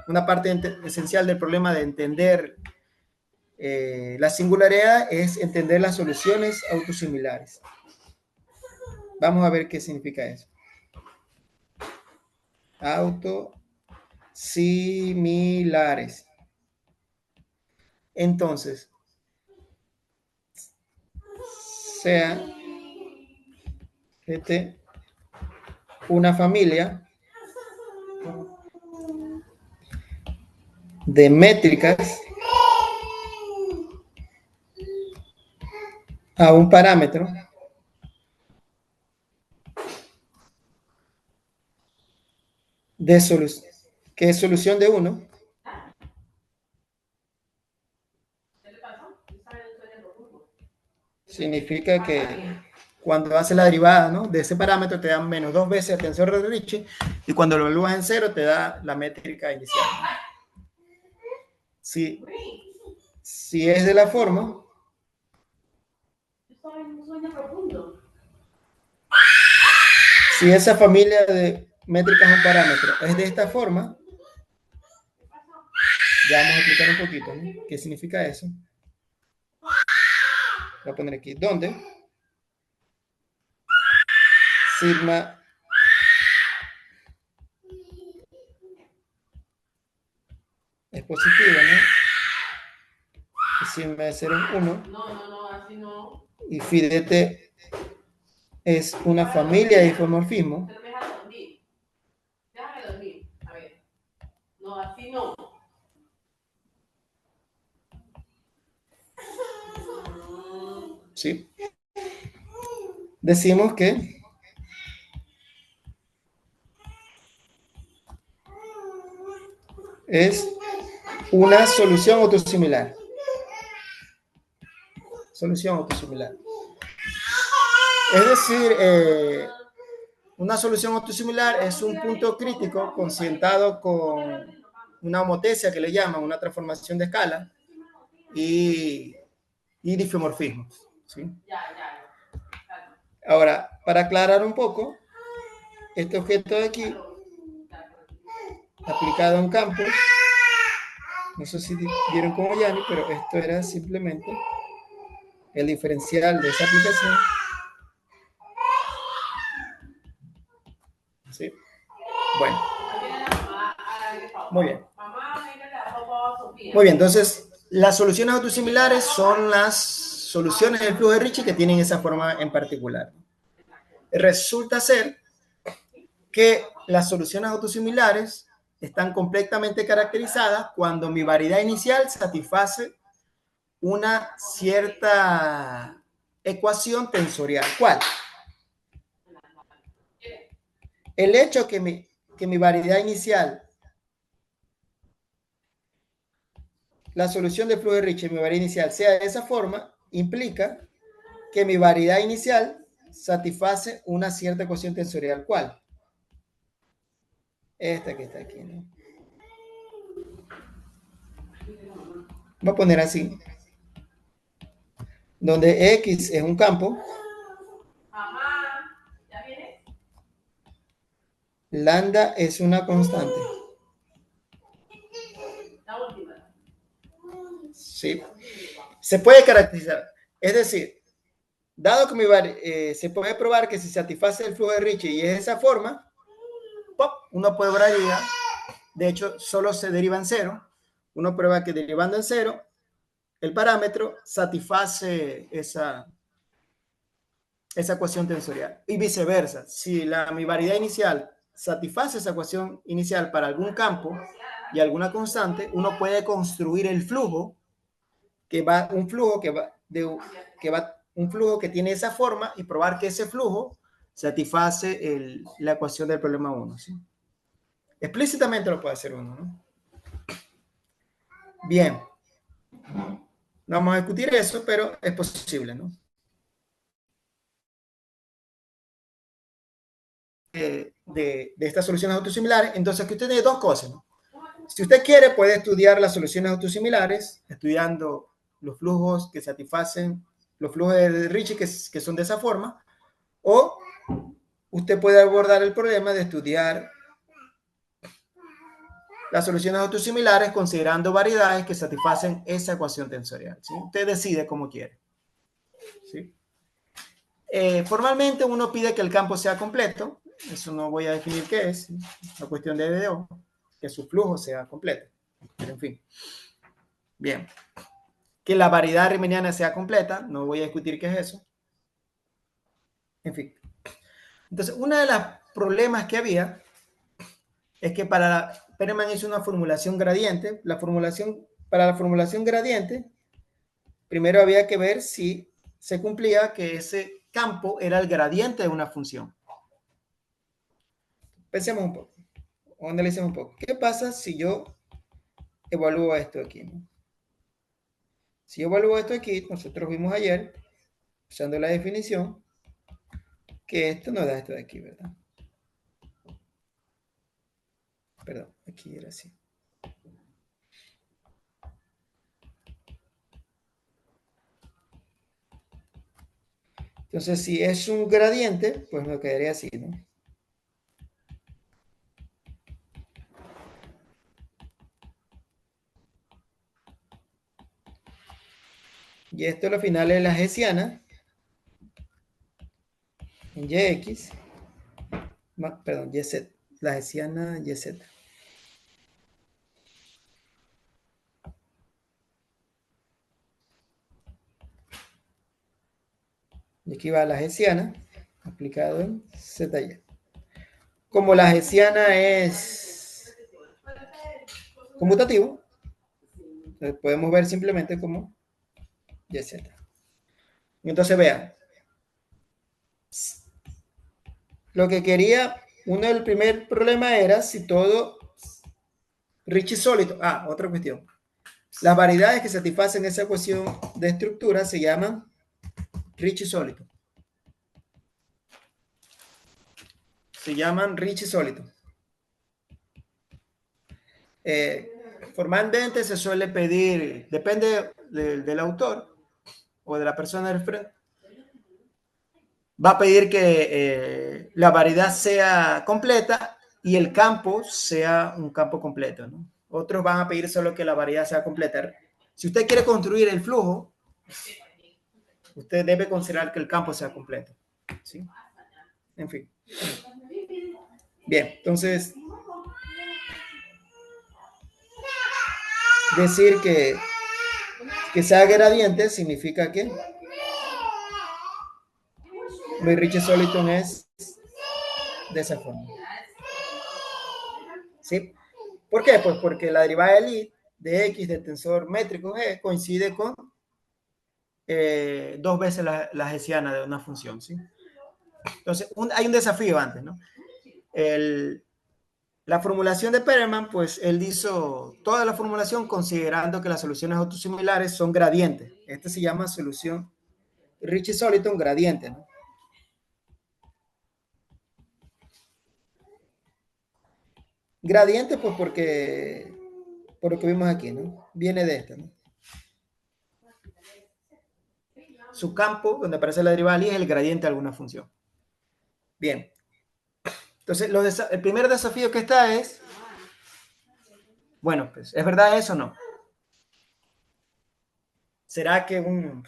Una parte esencial del problema de entender la singularidad es entender las soluciones autosimilares. Vamos a ver qué significa eso. Autosimilares. Entonces, sea una familia de métricas a un parámetro de solución, que es solución de 1, significa que cuando hace la derivada, ¿no?, de ese parámetro te da menos 2 veces el tensor de Ricci, y cuando lo evalúas en 0 te da la métrica inicial. Si es de la forma, si esa familia de métricas a un parámetro es de esta forma, ya vamos a explicar un poquito, ¿no?, qué significa eso. Voy a poner aquí, ¿dónde? Sigma es positivo, ¿no? Y sigma de 0 es 1. No, así no. Y phi de t es una familia de isomorfismo. Déjame dormir. A ver. No, así no. ¿Sí? Decimos que es una solución autosimilar. Solución autosimilar. Es decir, una solución autosimilar es un punto crítico concientado con una homotesia que le llaman, una transformación de escala, y difeomorfismos, ¿sí? Ahora, para aclarar un poco, este objeto de aquí, aplicado a un campo, no sé si vieron como Yanni, pero esto era simplemente el diferencial de esa aplicación. ¿Sí? Bueno. Muy bien. Muy bien, entonces, las soluciones autosimilares son las soluciones del flujo de Ricci que tienen esa forma en particular. Resulta ser que las soluciones autosimilares están completamente caracterizadas cuando mi variedad inicial satisface una cierta ecuación tensorial. ¿Cuál? El hecho que mi variedad inicial, la solución del flujo de Ricci, mi variedad inicial, sea de esa forma, implica que mi variedad inicial satisface una cierta ecuación tensorial. ¿Cuál? Esta que está aquí, ¿no? Voy a poner así. Donde X es un campo. ¿Ya viene? Lambda es una constante. La última. Sí. Se puede caracterizar. Es decir, dado que se puede probar que si satisface el flujo de Ricci y es de esa forma, ¡pop!, uno puede variar. De hecho, solo se deriva en 0. Uno prueba que derivando en 0, el parámetro satisface esa ecuación tensorial. Y viceversa, si mi variedad inicial satisface esa ecuación inicial para algún campo y alguna constante, uno puede construir el flujo un flujo que tiene esa forma y probar que ese flujo satisface la ecuación del problema 1. ¿Sí? Explícitamente lo puede hacer uno, ¿no? Bien. No vamos a discutir eso, pero es posible, ¿no? De estas soluciones autosimilares. Entonces, aquí usted tiene dos cosas, ¿no? Si usted quiere, puede estudiar las soluciones autosimilares, estudiando los flujos que satisfacen, los flujos de Ricci que son de esa forma, o usted puede abordar el problema de estudiar las soluciones autosimilares considerando variedades que satisfacen esa ecuación tensorial. ¿Sí? Usted decide cómo quiere. ¿Sí? Formalmente uno pide que el campo sea completo. Eso no voy a definir qué es. La cuestión de DDO, que su flujo sea completo. Pero en fin. Bien. Que la variedad riemanniana sea completa. No voy a discutir qué es eso. En fin. Entonces, uno de los problemas que había es que Perelman hizo una formulación gradiente. Para la formulación gradiente, primero había que ver si se cumplía que ese campo era el gradiente de una función. Pensemos un poco, o analicemos un poco. ¿Qué pasa si yo evalúo esto aquí, ¿no? Si yo evalúo esto aquí, nosotros vimos ayer, usando la definición, que esto no da esto de aquí, ¿verdad? Perdón, aquí era así. Entonces, si es un gradiente, pues me quedaría así, ¿no? Y esto al final es la hessiana en YX, perdón, YZ, la hessiana YZ. Y aquí va la hessiana aplicado en ZY. Como la hessiana es conmutativo, podemos ver simplemente como YZ. Entonces vean, lo que quería, el primer problema era si todo Ricci sólido. Otra cuestión. Las variedades que satisfacen esa ecuación de estructura se llaman Ricci sólido. Se llaman Ricci sólido. Formalmente se suele pedir, depende del autor o de la persona del frente, va a pedir que la variedad sea completa y el campo sea un campo completo, ¿no? Otros van a pedir solo que la variedad sea completa. Si usted quiere construir el flujo, usted debe considerar que el campo sea completo, ¿sí? En fin. Bien, entonces, decir que sea gradiente significa que mi Ricci Soliton es de esa forma. ¿Sí? ¿Por qué? Pues porque la derivada de Lie de X del tensor métrico G coincide con 2 veces la hessiana de una función, ¿sí? Entonces, hay un desafío antes, ¿no? La formulación de Perelman, pues él hizo toda la formulación considerando que las soluciones autosimilares son gradientes. Este se llama solución Ricci-Soliton gradiente, ¿no? Gradiente, pues por lo que vimos aquí, ¿no? Viene de este, ¿no? Su campo, donde aparece la derivada es el gradiente de alguna función. Bien. Entonces, el primer desafío que está es, bueno, pues, ¿es verdad eso o no? ¿Será que un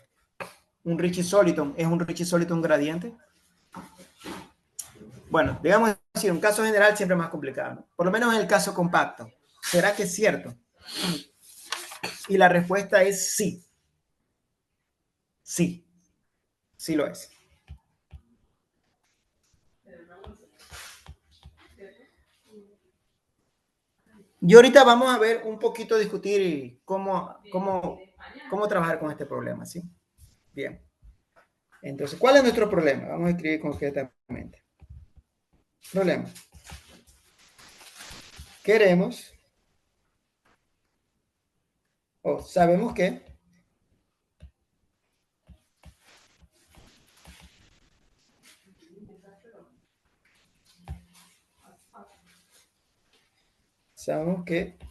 Ricci-Soliton es un Ricci-Soliton gradiente? Bueno, digamos así, un caso general siempre es más complicado, ¿no? Por lo menos en el caso compacto. ¿Será que es cierto? Y la respuesta es sí. Sí, sí lo es. Y ahorita vamos a ver un poquito, discutir cómo trabajar con este problema, ¿sí? Bien. Entonces, ¿cuál es nuestro problema? Vamos a escribir concretamente. Problema. Queremos, o sabemos que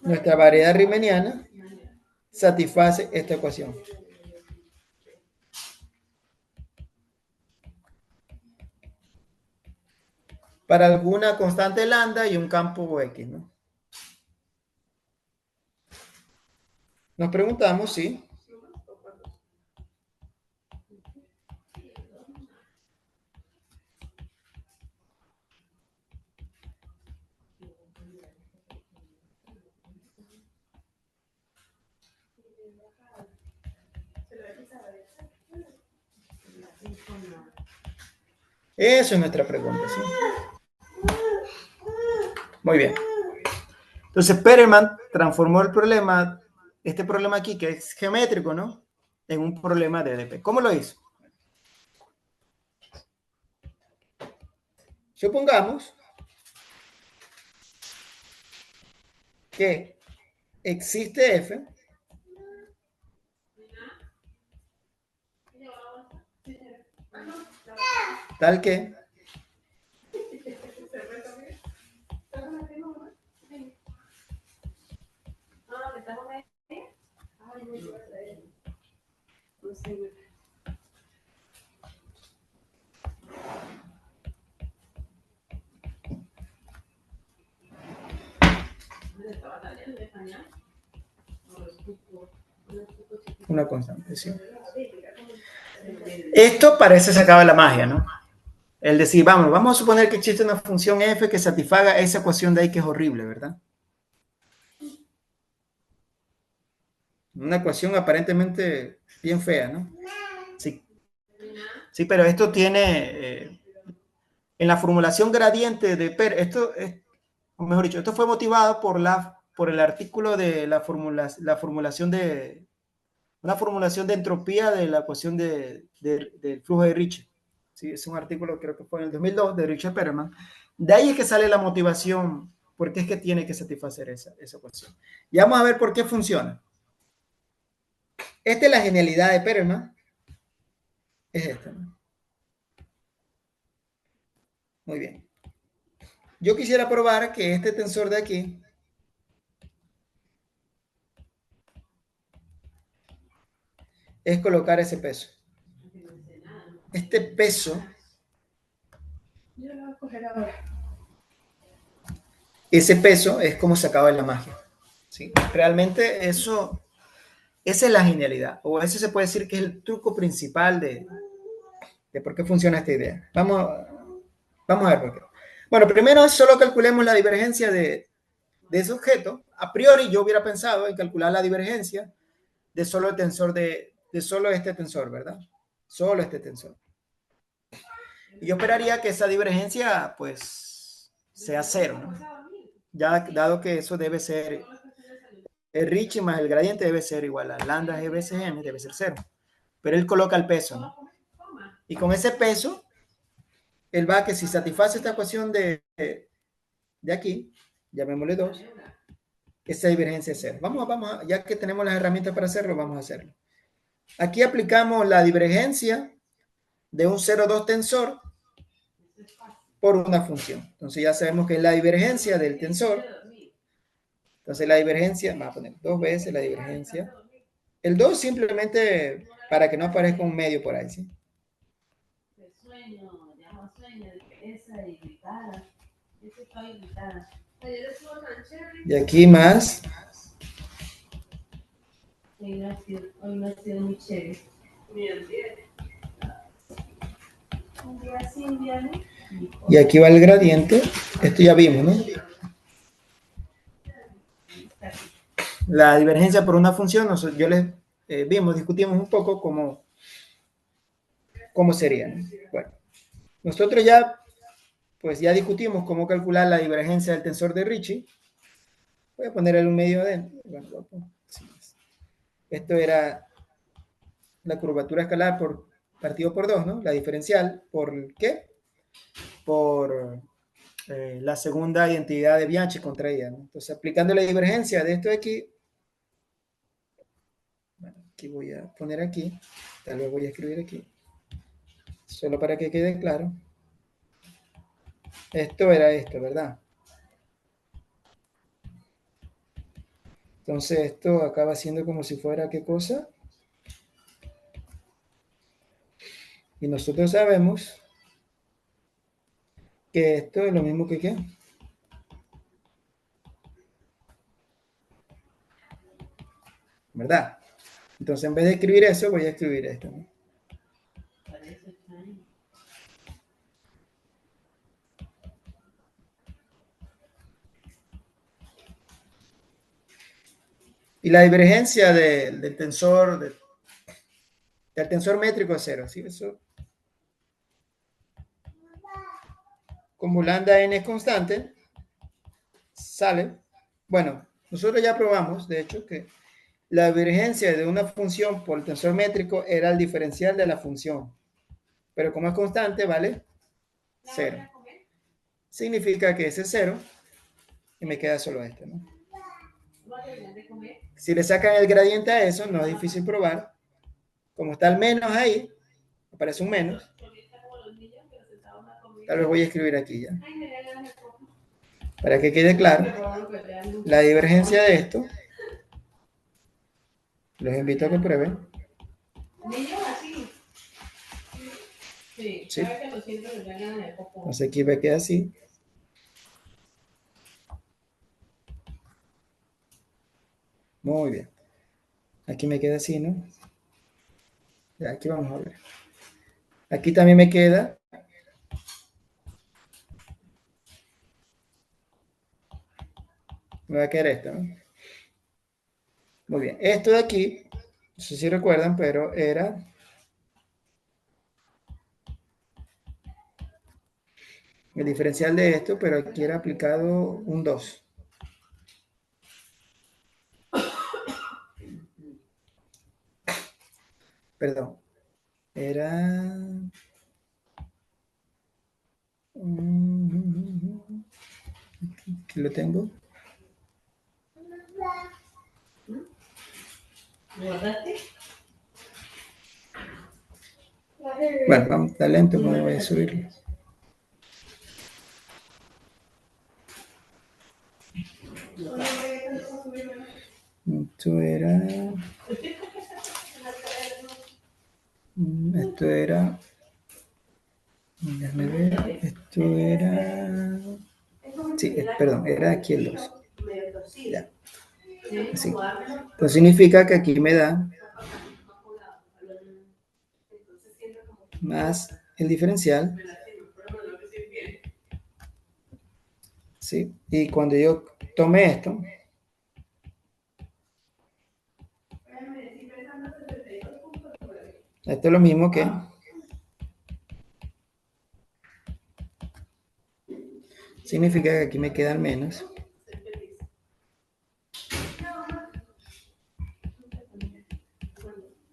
nuestra variedad riemanniana satisface esta ecuación. Para alguna constante lambda y un campo X, ¿no? Nos preguntamos si eso es nuestra pregunta, ¿sí? Muy bien. Entonces, Peterman transformó el problema, este problema aquí, que es geométrico, ¿no? En un problema de EDP. ¿Cómo lo hizo? Supongamos que existe F tal que una constante, ¿sí? Esto parece sacar la magia, ¿no? El decir, vamos a suponer que existe una función f que satisfaga esa ecuación de ahí que es horrible, ¿verdad? Una ecuación aparentemente bien fea, ¿no? Sí. Sí, pero esto tiene, en la formulación gradiente de o mejor dicho, esto fue motivado por el artículo de la formulación de una formulación de entropía de la ecuación del flujo de Ricci. Sí, es un artículo, creo que fue en el 2002, de Richard Peterman. De ahí es que sale la motivación, porque es que tiene que satisfacer esa ecuación. Y vamos a ver por qué funciona. Esta es la genialidad de Peterman. Es esta, ¿no? Muy bien. Yo quisiera probar que este tensor de aquí es colocar ese peso. Este peso, yo lo voy a coger ahora. Ese peso es como se acaba en la magia, ¿sí? Realmente esa es la genialidad, o ese se puede decir que es el truco principal de por qué funciona esta idea. Vamos a ver por qué. Bueno, primero solo calculemos la divergencia de ese objeto. A priori yo hubiera pensado en calcular la divergencia de solo el tensor de solo este tensor, ¿verdad? Solo este tensor. Y yo esperaría que esa divergencia, pues, sea cero, ¿no? Ya dado que eso debe ser, el Ricci más el gradiente debe ser igual a lambda g veces m, debe ser cero. Pero él coloca el peso, ¿no? Y con ese peso, él va que si satisface esta ecuación de aquí, llamémosle 2, esa divergencia es cero. Ya que tenemos las herramientas para hacerlo, vamos a hacerlo. Aquí aplicamos la divergencia de un 0,2 tensor por una función. Entonces ya sabemos que es la divergencia del tensor. Entonces la divergencia, vamos a poner 2 veces la divergencia. El 2 simplemente para que no aparezca un medio por ahí, ¿sí? Y aquí más. Y aquí va el gradiente. Esto ya vimos, ¿no? La divergencia por una función, discutimos un poco cómo ¿cómo sería? Bueno, nosotros ya, pues ya discutimos cómo calcular la divergencia del tensor de Ricci. Voy a poner el medio de... Bueno, esto era la curvatura escalar partido por 2, ¿no? La diferencial, ¿por qué? Por la segunda identidad de Bianchi contraída, ¿no? Entonces, aplicando la divergencia de esto de aquí, bueno, aquí voy a poner aquí, tal vez voy a escribir aquí, solo para que quede claro. Esto era esto, ¿verdad? Entonces, esto acaba siendo como si fuera, ¿qué cosa? Y nosotros sabemos que esto es lo mismo que ¿qué? ¿Verdad? Entonces, en vez de escribir eso, voy a escribir esto, ¿no? Y la divergencia del tensor, del tensor métrico es 0, ¿sí? Eso, como lambda n es constante, sale. Bueno, nosotros ya probamos, de hecho, que la divergencia de una función por el tensor métrico era el diferencial de la función. Pero como es constante, vale 0. Significa que ese es 0 y me queda solo esto, ¿no? Si le sacan el gradiente a eso, no es difícil probar. Como está el menos ahí, aparece un menos. Tal vez voy a escribir aquí ya. Para que quede claro, la divergencia de esto, los invito a que prueben. Sí. Entonces aquí me queda así. Muy bien. Aquí me queda así, ¿no? Ya, aquí vamos a ver. Aquí también me queda. Me va a quedar esto, ¿no? Muy bien. Esto de aquí, no sé si recuerdan, pero era el diferencial de esto, pero aquí era aplicado un 2. Perdón. Era... Aquí lo tengo. ¿Guardaste? Bueno, vamos, está lento, no voy a subirlo. Esto era... Esto era... Déjame ver. Esto era... Sí, perdón, era aquí el 2. Ya. Así. Entonces significa que aquí me da más el diferencial. ¿Sí? Y cuando yo tome esto, esto es lo mismo que significa que aquí me quedan menos.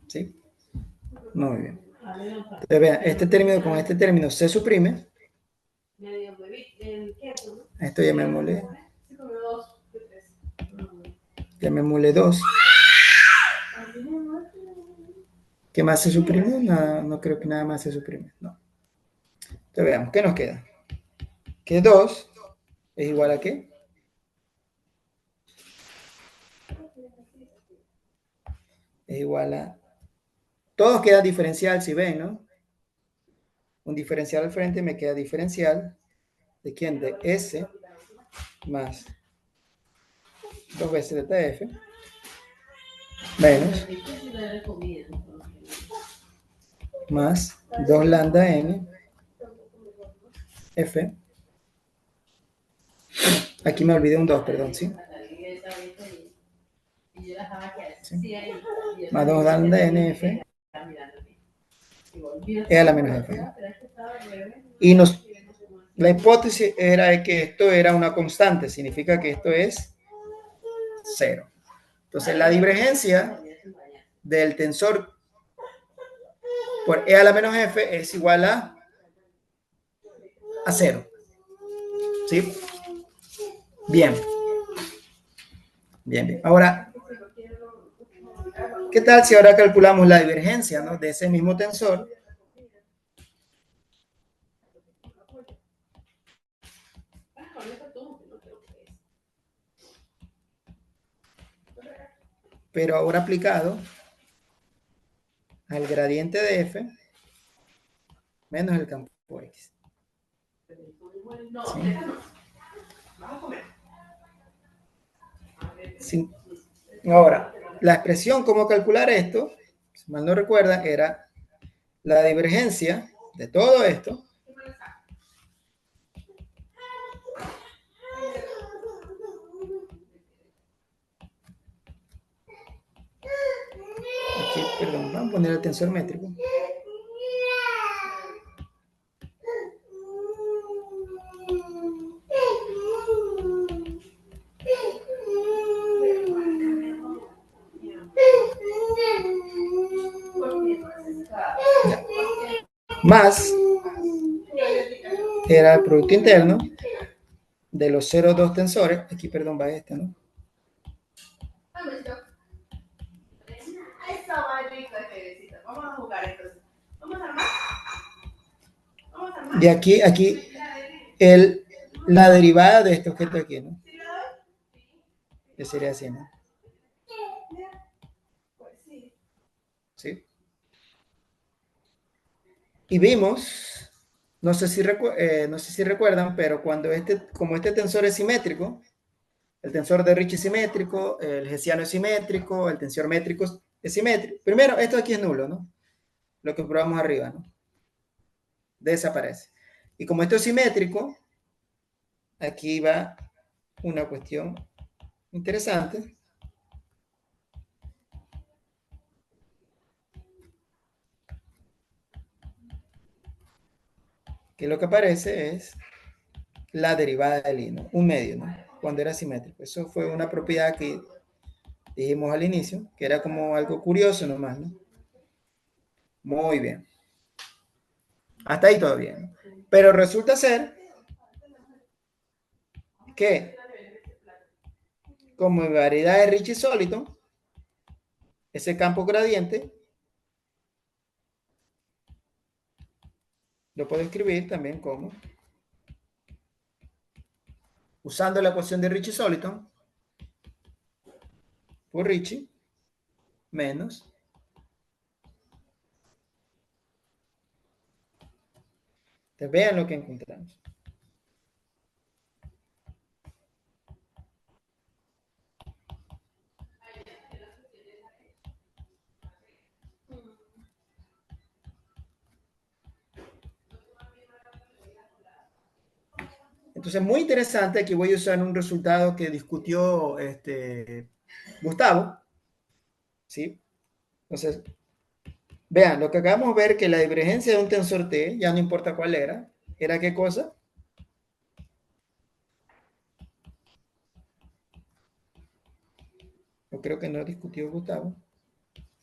¿Sí? Muy bien. Entonces, vean, este término con este término se suprime. Esto llamémosle 2. ¿Qué más se suprime? No creo que nada más se suprime. No. Entonces veamos, ¿qué nos queda? Que 2 es igual a ¿qué? Es igual a... Todos quedan diferencial, si ven, ¿no? Un diferencial al frente me queda diferencial. ¿De quién? De S más 2 veces delta F menos más 2 lambda N F. Aquí me olvidé un 2, perdón, ¿sí? ¿Sí? Más 2 lambda N F E a la menos F. Y la hipótesis era de que esto era una constante, significa que esto es 0. Entonces la divergencia del tensor por E a la menos F es igual a 0. ¿Sí? Bien. Bien, bien. Ahora, ¿qué tal si ahora calculamos la divergencia, ¿no?, de ese mismo tensor? Pero ahora aplicado al gradiente de F menos el campo X. ¿Sí? Ahora, la expresión cómo calcular esto, si mal no recuerdan, era la divergencia de todo esto aquí, perdón, vamos a poner el tensor métrico. Más era el producto interno de los 0,2 tensores. Aquí, perdón, va este, ¿no? Vamos a jugar entonces. Vamos a armar. Y aquí la derivada de este objeto aquí, ¿no? Que sería así, ¿no? ¿Sí? Y vimos, no sé si recuerdan, pero cuando como este tensor es simétrico, el tensor de Ricci es simétrico, el hessiano es simétrico, el tensor métrico es simétrico. Primero, esto aquí es nulo, ¿no? Lo que probamos arriba, ¿no? Desaparece. Y como esto es simétrico, aquí va una cuestión interesante. Que lo que aparece es la derivada del I, ¿no? Un medio, ¿no? Cuando era simétrico. Eso fue una propiedad que dijimos al inicio, que era como algo curioso nomás, ¿no? Muy bien. Hasta ahí todo bien. Pero resulta ser que como en variedad de Ricci-Soliton, ese campo gradiente lo puedo escribir también como, usando la ecuación de Ricci-Soliton, por Ricci menos Entonces, vean lo que encontramos. Entonces, muy interesante. Aquí voy a usar un resultado que discutió Gustavo. ¿Sí? Entonces, vean, lo que acabamos de ver, que la divergencia de un tensor T, ya no importa cuál ¿era qué cosa? Yo creo que no discutió Gustavo.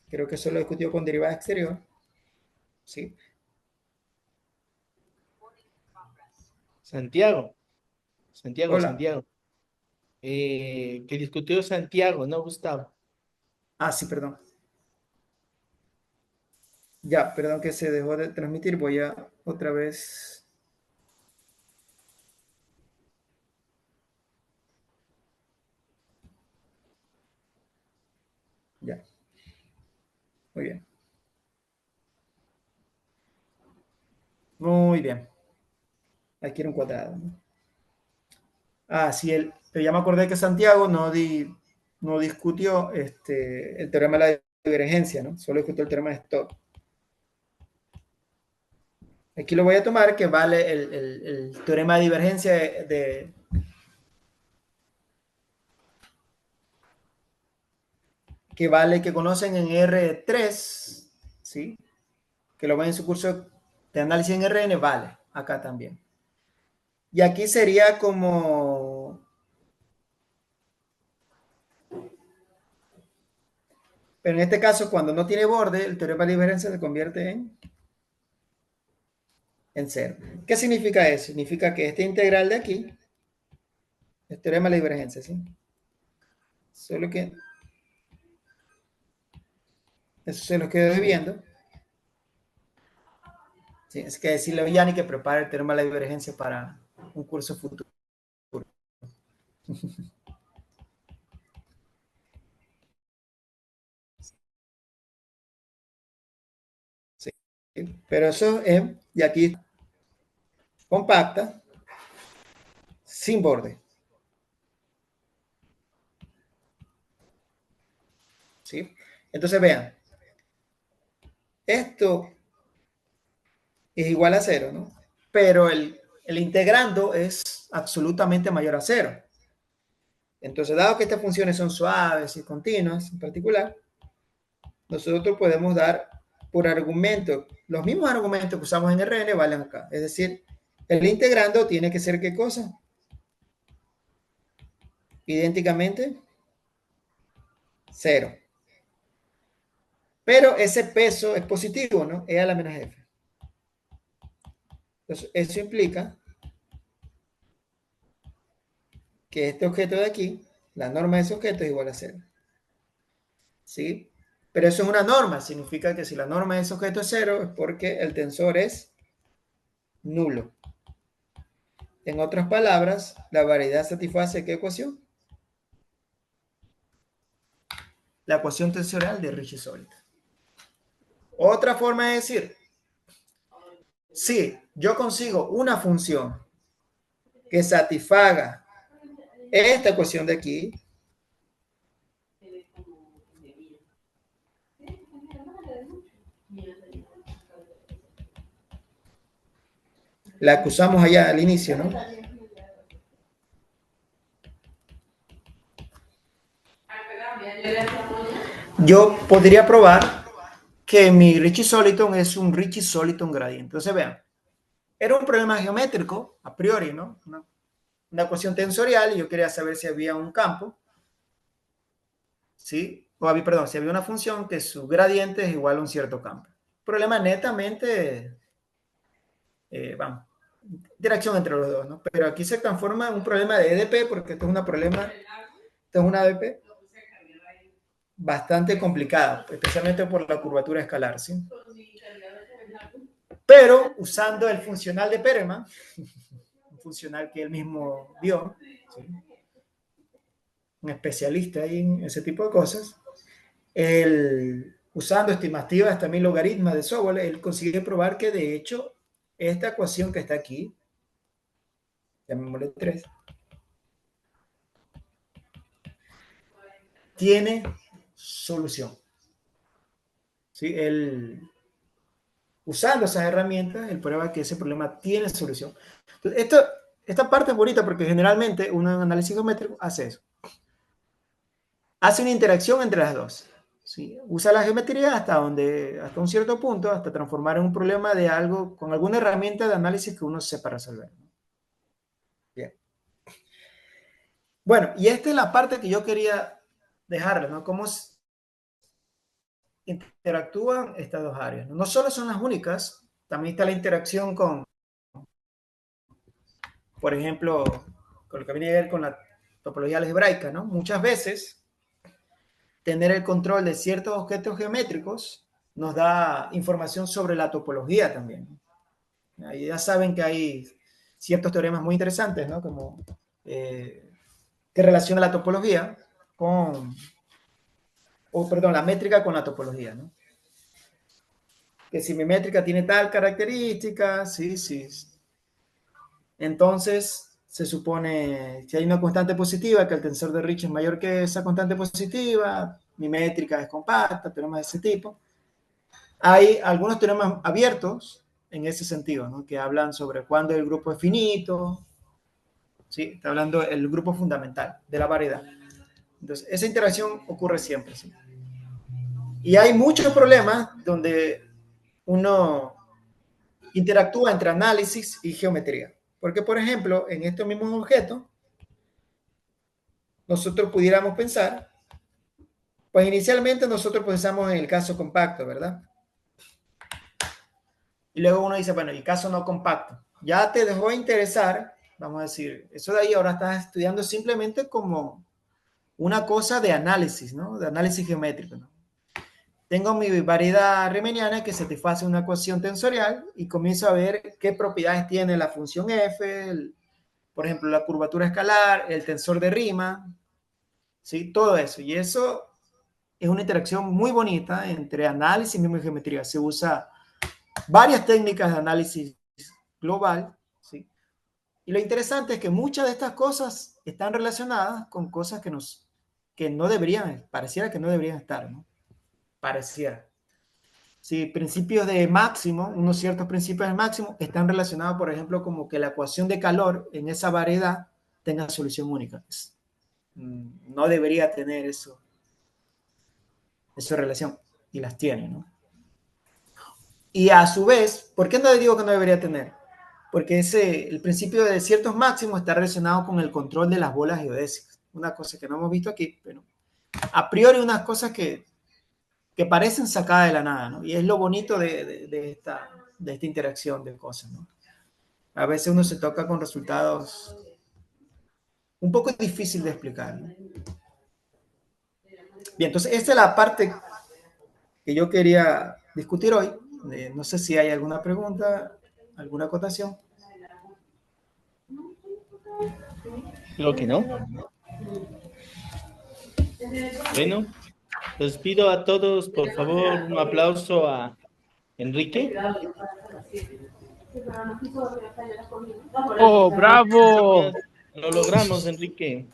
Creo que solo discutió con derivada exterior. ¿Sí? Santiago, Hola. Santiago. Que discutió Santiago, ¿no, Gustavo? Ah, sí, perdón. Ya, perdón que se dejó de transmitir. Voy a otra vez. Ya. Muy bien. Muy bien. Aquí era un cuadrado, ¿no? Ah, sí, pero ya me acordé que Santiago no discutió el teorema de la divergencia, ¿no? Solo discutió el teorema de Stokes. Aquí lo voy a tomar que vale el teorema de divergencia que conocen en R3, ¿sí? que lo ven en su curso de análisis en RN, vale, acá también. Y aquí sería como... Pero en este caso, cuando no tiene borde, el teorema de divergencia se convierte en cero. ¿Qué significa eso? Significa que este integral de aquí, el teorema de divergencia, ¿sí? Solo que eso se lo quedo debiendo. Sí, es que decirle a Yanni que prepare el teorema de la divergencia para un curso futuro. Sí, pero eso es, y aquí compacta, sin borde. ¿Sí? Entonces vean, esto es igual a cero, ¿no? Pero el integrando es absolutamente mayor a cero. Entonces, dado que estas funciones son suaves y continuas en particular, nosotros podemos dar por argumento, los mismos argumentos que usamos en RN valen acá. Es decir, el integrando tiene que ser ¿qué cosa? Idénticamente cero. Pero ese peso es positivo, ¿no? E a la menos f. Entonces, eso implica que este objeto de aquí, la norma de ese objeto es igual a cero. ¿Sí? Pero eso es una norma, significa que si la norma de ese objeto es cero, es porque el tensor es nulo. En otras palabras, la variedad satisface ¿qué ecuación? La ecuación tensorial de Ricci-Solito. Otra forma de decir, si yo consigo una función que satisfaga esta ecuación de aquí, la que usamos allá al inicio, ¿no? Yo podría probar que mi Ricci-Soliton es un Ricci-Soliton gradiente. Entonces, vean, era un problema geométrico, a priori, ¿no? Una ecuación tensorial y yo quería saber si había un campo, ¿sí? Perdón, si había una función que su gradiente es igual a un cierto campo. Problema netamente, vamos, interacción entre los dos, ¿no? Pero aquí se transforma en un problema de EDP porque esto es una ADP bastante complicada, especialmente por la curvatura escalar, ¿sí? Pero usando el funcional de Pereman, un funcional que él mismo dio, ¿sí? Un especialista ahí en ese tipo de cosas, usando estimativas también logaritmas de Sobolev, él consigue probar que de hecho esta ecuación que está aquí, llamémosle 3, tiene solución. ¿Sí? Usando esas herramientas, él prueba que ese problema tiene solución. Entonces, esta parte es bonita porque generalmente un análisis geométrico hace eso. Hace una interacción entre las dos. ¿Sí? Usa la geometría hasta un cierto punto, hasta transformar en un problema de algo, con alguna herramienta de análisis que uno sepa resolver. Bien. Bueno, y esta es la parte que yo quería dejarles, ¿no? Cómo interactúan estas dos áreas. No solo son las únicas, también está la interacción con, por ejemplo, con lo que viene a ver con la topología algebraica, ¿no? Muchas veces tener el control de ciertos objetos geométricos nos da información sobre la topología también. Ahí ya saben que hay ciertos teoremas muy interesantes, ¿no? Como que relaciona la topología con, la métrica con la topología, ¿no? Que si mi métrica tiene tal característica, sí. Entonces, se supone, si hay una constante positiva, que el tensor de Ricci es mayor que esa constante positiva, mi métrica es compacta, teoremas de ese tipo. Hay algunos teoremas abiertos en ese sentido, ¿no? Que hablan sobre cuándo el grupo es finito, ¿sí? Está hablando del grupo fundamental, de la variedad. Entonces, esa interacción ocurre siempre, ¿sí? Y hay muchos problemas donde uno interactúa entre análisis y geometría. Porque, por ejemplo, en estos mismos objetos, nosotros pudiéramos pensar, pues inicialmente nosotros pensamos en el caso compacto, ¿verdad? Y luego uno dice, bueno, ¿y caso no compacto? Ya te dejó de interesar, vamos a decir, eso de ahí ahora estás estudiando simplemente como una cosa de análisis, ¿no? De análisis geométrico, ¿no? Tengo mi variedad riemanniana que satisface una ecuación tensorial y comienzo a ver qué propiedades tiene la función f, por ejemplo, la curvatura escalar, el tensor de Riemann, ¿sí? Todo eso. Y eso es una interacción muy bonita entre análisis y geometría. Se usa varias técnicas de análisis global, ¿sí? Y lo interesante es que muchas de estas cosas están relacionadas con cosas que no deberían, pareciera que no deberían estar, ¿no? Pareciera. Sí, principios de máximo, unos ciertos principios de máximo están relacionados, por ejemplo, como que la ecuación de calor en esa variedad tenga solución única. No debería tener esa relación, y las tiene, ¿no? Y a su vez, ¿por qué no digo que no debería tener? Porque el principio de ciertos máximos está relacionado con el control de las bolas geodésicas. Una cosa que no hemos visto aquí, pero a priori unas cosas que parecen sacadas de la nada, ¿no? Y es lo bonito de esta interacción de cosas, ¿no? A veces uno se toca con resultados un poco difícil de explicar, ¿no? Bien, entonces esta es la parte que yo quería discutir hoy. No sé si hay alguna pregunta, alguna acotación. Creo que no. Bueno, les pido a todos, por favor, un aplauso a Enrique. Oh, bravo, Lo logramos, Enrique.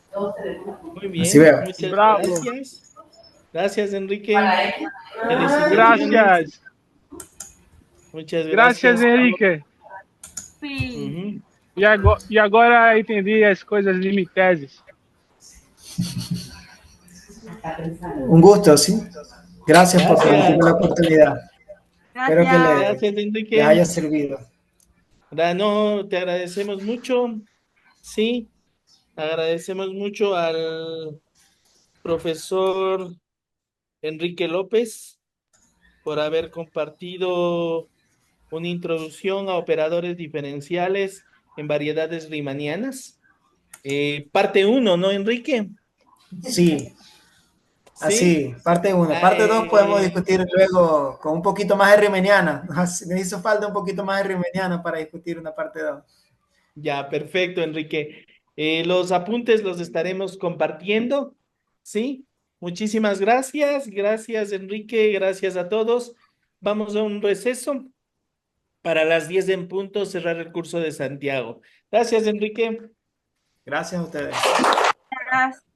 Muy Así bien, veo. muchas bravo. gracias. Gracias, Enrique. Felicitaciones. Gracias, Muchas gracias, gracias. Henrique. Sí. Ujú. E agora entendi as coisas limiteses. Un gusto, ¿sí? Gracias por permitirme Gracias. la oportunidad. Espero que Gracias. Gracias, les haya Enrique. servido. No, te agradecemos mucho. Sí, agradecemos mucho al profesor Enrique López por haber compartido una introducción a operadores diferenciales en variedades riemannianas. Parte uno, ¿no, Enrique? Sí, Sí. así, parte 1. Ah, Parte 2 podemos discutir luego con un poquito más de riemanniana. Me hizo falta un poquito más de riemanniana para discutir una parte 2. ya, perfecto, Enrique. Los apuntes los estaremos compartiendo, ¿sí? Muchísimas gracias. Gracias, Enrique. Gracias a todos. Vamos a un receso para las 10 en punto cerrar el curso de Santiago. Gracias, Enrique. Gracias a ustedes. Gracias.